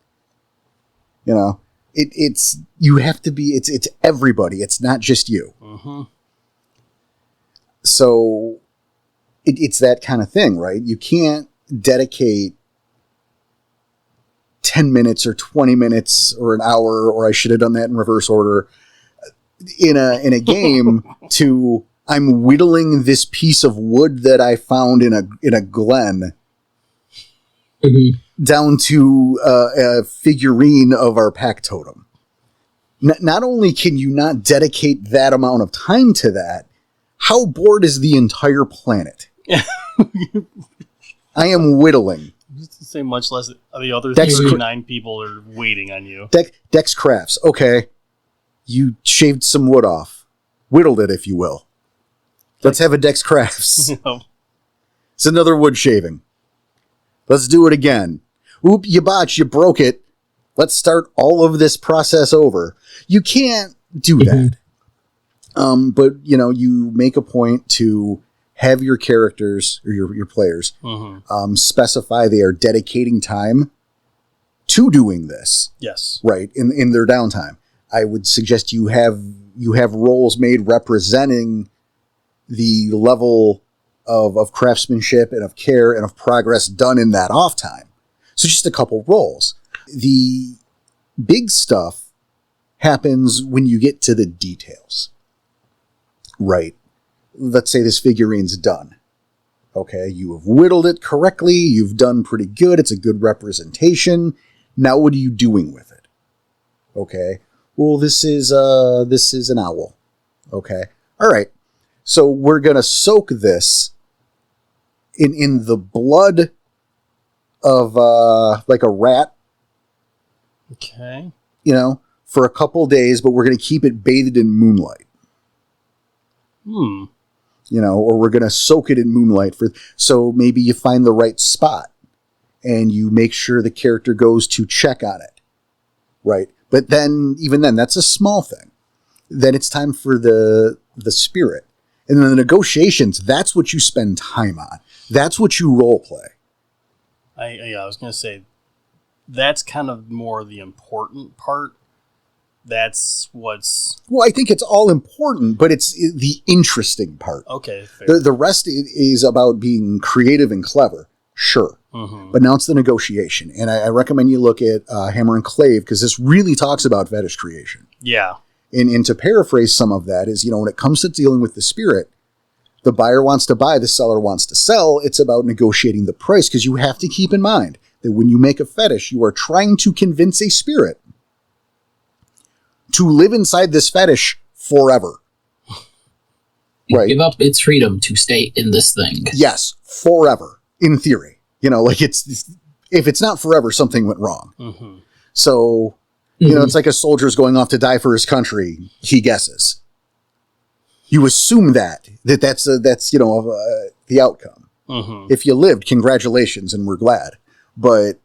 S1: It's you have to be, it's everybody. It's not just you. Mm-hmm. So it's that kind of thing, right? You can't dedicate 10 minutes or 20 minutes or an hour, or I should have done that in reverse order, in a game to, I'm whittling this piece of wood that I found in a glen down to a figurine of our pack totem. Not only can you not dedicate that amount of time to that, how bored is the entire planet? I am whittling.
S2: Just to say, much less the other 39 people are waiting on you.
S1: Dex crafts. Okay. You shaved some wood off. Whittled it, if you will. Let's have a Dex crafts. It's another wood shaving. Let's do it again. Oop, you botched, you broke it. Let's start all of this process over. You can't do that. But, you make a point to have your characters or your players specify they are dedicating time to doing this.
S2: Yes.
S1: Right, in their downtime. I would suggest you have roles made representing the level of craftsmanship and of care and of progress done in that off time. So just a couple roles. The big stuff happens when you get to the details. Right. Let's say this figurine's done. Okay, you have whittled it correctly. You've done pretty good. It's a good representation. Now what are you doing with it? Okay. Well, this is an owl. Okay. All right. So we're going to soak this in the blood of like a rat.
S2: Okay.
S1: For a couple days, but we're going to keep it bathed in moonlight. Or we're going to soak it in moonlight so maybe you find the right spot and you make sure the character goes to check on it. Right. But even then, that's a small thing. Then it's time for the spirit. And then the negotiations, that's what you spend time on. That's what you role play.
S2: I was going to say, that's kind of more the important part. That's what's...
S1: Well, I think it's all important, but it's the interesting part.
S2: Okay, fair.
S1: The rest is about being creative and clever, sure. But now it's the negotiation. And I recommend you look at Hammer and Clave, because this really talks about fetish creation.
S2: Yeah.
S1: And to paraphrase some of that is, when it comes to dealing with the spirit, the buyer wants to buy, the seller wants to sell. It's about negotiating the price, because you have to keep in mind that when you make a fetish, you are trying to convince a spirit to live inside this fetish forever. Right.
S3: Give up its freedom to stay in this thing.
S1: Yes, forever, in theory. If it's not forever, something went wrong. So, it's like a soldier's going off to die for his country, he guesses. You assume that's the outcome. If you lived, congratulations, and we're glad. But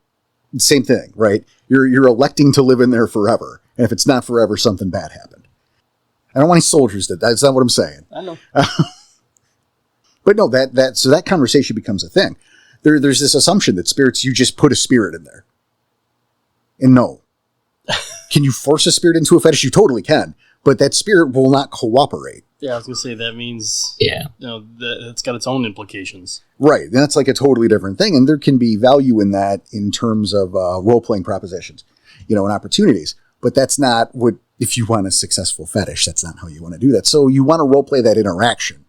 S1: same thing, right? You're electing to live in there forever. And if it's not forever, something bad happened. I don't want any soldiers dead. That's not what I'm saying.
S2: I know.
S1: But no, so that conversation becomes a thing. There's this assumption that spirits, you just put a spirit in there. And no. Can you force a spirit into a fetish? You totally can. But that spirit will not cooperate.
S2: Yeah, I was going to say, that means...
S3: Yeah.
S2: It's got its own implications.
S1: Right. And that's like a totally different thing. And there can be value in that in terms of role-playing propositions, and opportunities. But that's not what, if you want a successful fetish, that's not how you want to do that. So you want to role-play that interaction.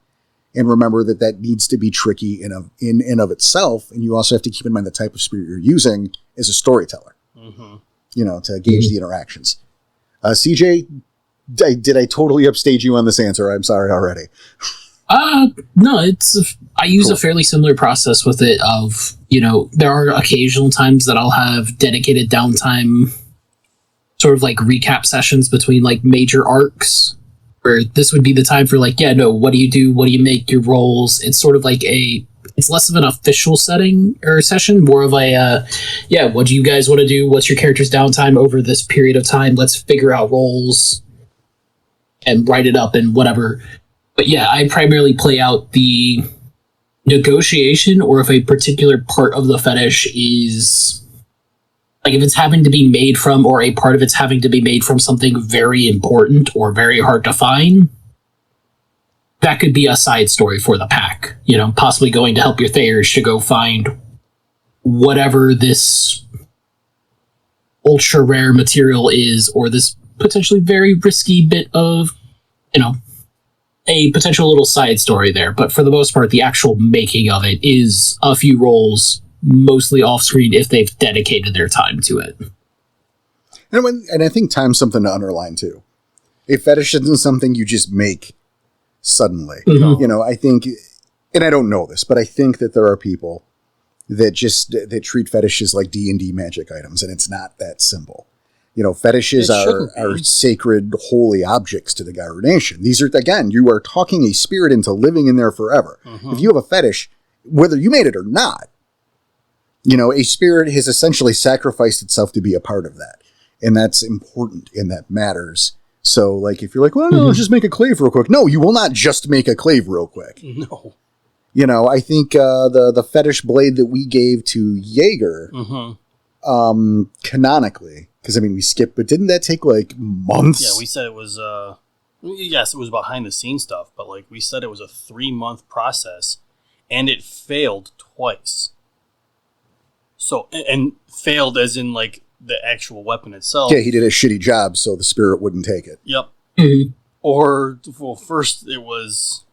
S1: And remember that needs to be tricky in and of itself. And you also have to keep in mind the type of spirit you're using as a storyteller, to gauge the interactions. CJ, did I totally upstage you on this answer? I'm sorry already.
S3: No, I use a fairly similar process with it of, there are occasional times that I'll have dedicated downtime, sort of like recap sessions between like major arcs, where this would be the time for like, what do you do? What do you make your roles? It's sort of like it's less of an official setting or session, more of a, what do you guys want to do? What's your character's downtime over this period of time? Let's figure out roles and write it up and whatever. But yeah, I primarily play out the negotiation, or if a particular part of the fetish is... Like if it's having to be made from, or a part of it's having to be made from something very important or very hard to find, that could be a side story for the pack. Possibly going to help your Thayers to go find whatever this ultra rare material is, or this potentially very risky bit of, a potential little side story there. But for the most part, the actual making of it is a few roles, mostly off screen if they've dedicated their time to it.
S1: And I think time's something to underline too. A fetish isn't something you just make suddenly. I think, and I don't know this, but I think that there are people that treat fetishes like D&D magic items, and it's not that simple. Fetishes are sacred, holy objects to the Gyro Nation. These are, again, you are talking a spirit into living in there forever. If you have a fetish, whether you made it or not, you know, a spirit has essentially sacrificed itself to be a part of that. And that's important and that matters. So, like, if you're like, well, no, just make a clave real quick. No, you will not just make a clave real quick.
S2: No.
S1: You know, I think the fetish blade that we gave to Jaeger, canonically, because, I mean, we skipped, but didn't that take, like, months?
S2: Yeah, we said it was, yes, it was behind-the-scenes stuff, but, like, we said it was a 3-month process, and it failed twice. So, and failed as in, like, the actual weapon itself.
S1: Yeah, he did a shitty job, so the spirit wouldn't take it.
S2: Yep. Mm-hmm. Or, well, first it was...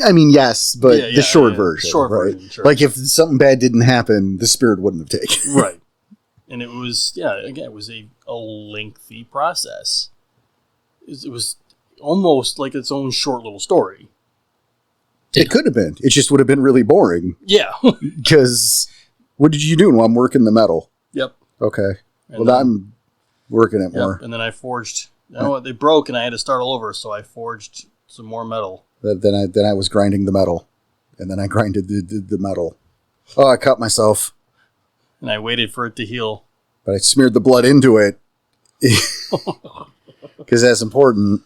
S1: I mean, yes, but the short version.
S2: Short
S1: right?
S2: version, sure.
S1: Like, if something bad didn't happen, the spirit wouldn't have taken it.
S2: Right. And it was, again, it was a lengthy process. It was almost like its own short little story.
S1: It could have been. It just would have been really boring.
S2: Yeah.
S1: Because, what did you do? Well, I'm working the metal.
S2: Yep.
S1: Okay.
S2: And
S1: well, I'm working it more.
S2: And then I forged, you know what, they broke and I had to start all over, so I forged some more metal.
S1: Then I was grinding the metal. And then I grinded the metal. Oh, I cut myself.
S2: And I waited for it to heal.
S1: But I smeared the blood into it. Because that's important.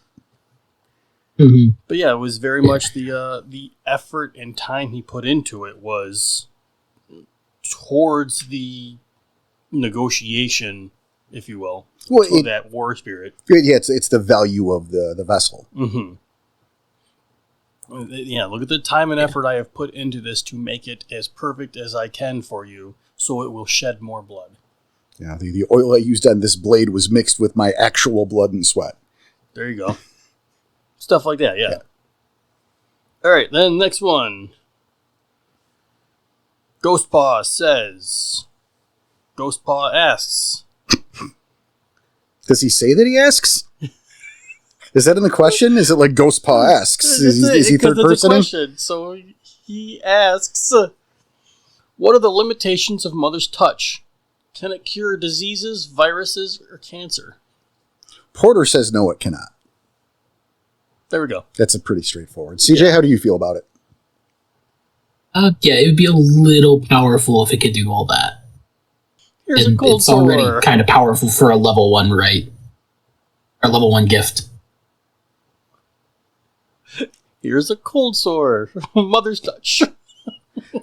S3: Mm-hmm.
S2: But yeah, it was very much the effort and time he put into it was towards the negotiation, if you will, of that war spirit.
S1: Yeah, it's the value of the vessel.
S2: Mm-hmm. Yeah, look at the time and effort I have put into this to make it as perfect as I can for you, so it will shed more blood.
S1: Yeah, the oil I used on this blade was mixed with my actual blood and sweat.
S2: There you go. Stuff like that, yeah. All right, then next one. Ghostpaw asks.
S1: Does he say that he asks? Is that in the question? Is it like Ghostpaw asks? Is he third person?
S2: Question. So he asks, what are the limitations of Mother's Touch? Can it cure diseases, viruses, or cancer?
S1: Porter says no, it cannot.
S2: There we go.
S1: That's a pretty straightforward. CJ, how do you feel about it?
S3: Yeah, it would be a little powerful if it could do all that.
S2: Here's a cold
S3: it's
S2: sore.
S3: already kind of powerful for a level 1, right? Or level 1 gift.
S2: Here's a cold sore. Mother's Touch.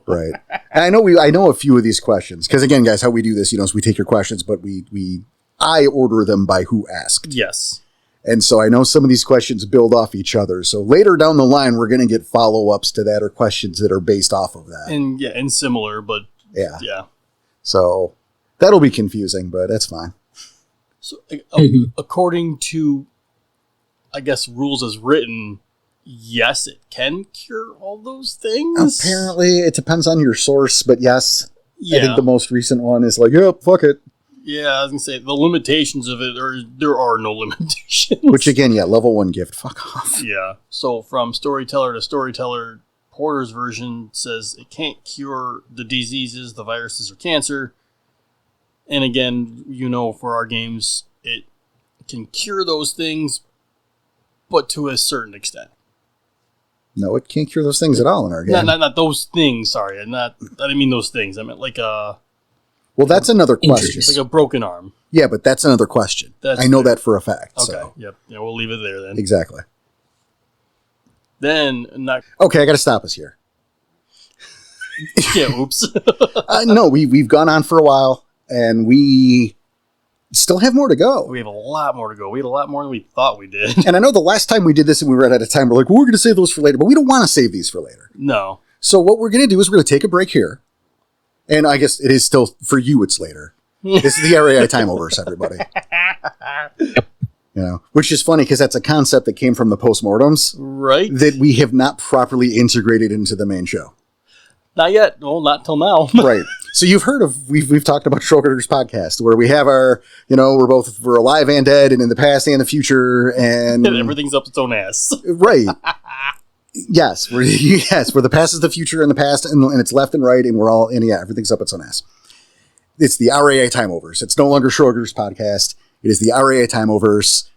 S1: Right. And I know a few of these questions because again, guys, how we do this, is we take your questions, but I order them by who asked.
S2: Yes.
S1: And so I know some of these questions build off each other. So later down the line, we're going to get follow-ups to that or questions that are based off of that.
S2: And similar, but
S1: yeah.
S2: Yeah.
S1: So that'll be confusing, but that's fine.
S2: So according to, I guess, rules as written, yes, it can cure all those things.
S1: Apparently, it depends on your source, but yes.
S2: Yeah.
S1: I think the most recent one is like, yep, fuck it.
S2: Yeah, I was going to say, the limitations of it, there are no limitations.
S1: Which again, yeah, level 1 gift, fuck off.
S2: Yeah. So from storyteller to storyteller, Porter's version says it can't cure the diseases, the viruses, or cancer. And again, for our games, it can cure those things, but to a certain extent.
S1: No, it can't cure those things at all in our game.
S2: Not those things, sorry. I didn't mean those things. I meant like a...
S1: Well, that's another question.
S3: Injuries.
S2: Like a broken arm.
S1: Yeah, but that's another question. I know that for a fact.
S2: Okay,
S1: So.
S2: yep. Yeah, we'll leave it there then.
S1: Exactly.
S2: Then,
S1: Okay, I got to stop us here.
S2: Yeah, oops.
S1: No, we've gone on for a while, and we still have more to go.
S2: We have a lot more to go. We had a lot more than we thought we did.
S1: And I know the last time we did this and we ran out of time, we're like, well, we're going to save those for later, but we don't want to save these for later.
S2: No.
S1: So what we're going to do is we're going to take a break here. And I guess it is still, for you, it's later. This is the RAI Time Oververse, everybody. Which is funny because that's a concept that came from the postmortems.
S2: Right.
S1: That we have not properly integrated into the main show.
S2: Not yet. Well, not till now.
S1: Right. So you've heard of, we've talked about Schroeder's podcast where we have our, we're alive and dead and in the past and the future and
S2: everything's up its own ass.
S1: Right. Yes. Where the past is the future and the past and it's left and right and we're all in, everything's up its own ass. It's the RAI Time Oververse. It's no longer Schroeder's podcast. It is the RAI Time Oververse.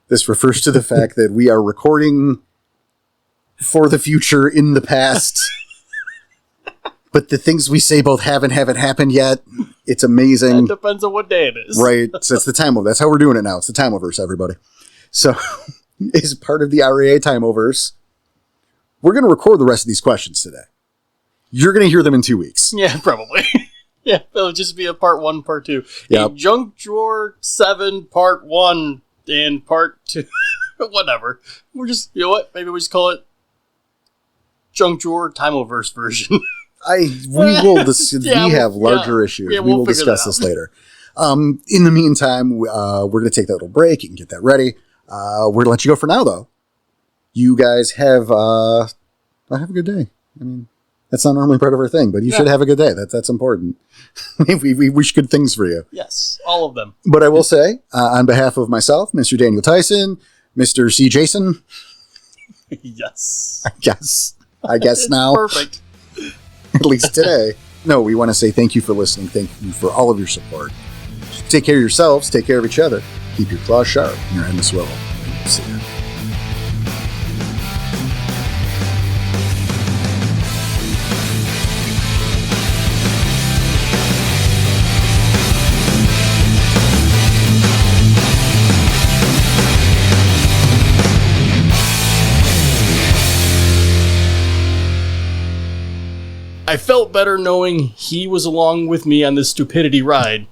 S1: This refers to the fact that we are recording for the future in the past. But the things we say both haven't happened yet. It's amazing.
S2: It depends on what day it is.
S1: Right. So it's the time over. That's how we're doing it now. It's the time oververse, everybody. So as part of the RAA time oververse, we're going to record the rest of these questions today. You're going to hear them in 2 weeks.
S2: Yeah, probably. Yeah, it'll just be a part 1, part 2.
S1: Yep.
S2: A Junk Drawer 7, part 1, and part 2. Whatever. We're just, you know what? Maybe we just call it Junk Drawer Timeoverse version.
S1: We have larger issues.
S2: Yeah,
S1: we will discuss this later. In the meantime, we're going to take that little break. You can get that ready. We're going to let you go for now, though. You guys have a good day. I mean, that's not normally part of our thing, but you should have a good day. That's important. we wish good things for you.
S2: Yes, all of them.
S1: But I will say, on behalf of myself, Mr. Daniel Tyson, Mr. C. Jason.
S2: Yes.
S1: I guess now.
S2: Perfect.
S1: At least today. No, we want to say thank you for listening. Thank you for all of your support. Take care of yourselves. Take care of each other. Keep your claws sharp and your head in the swivel. See ya.
S2: I felt better knowing he was along with me on this stupidity ride.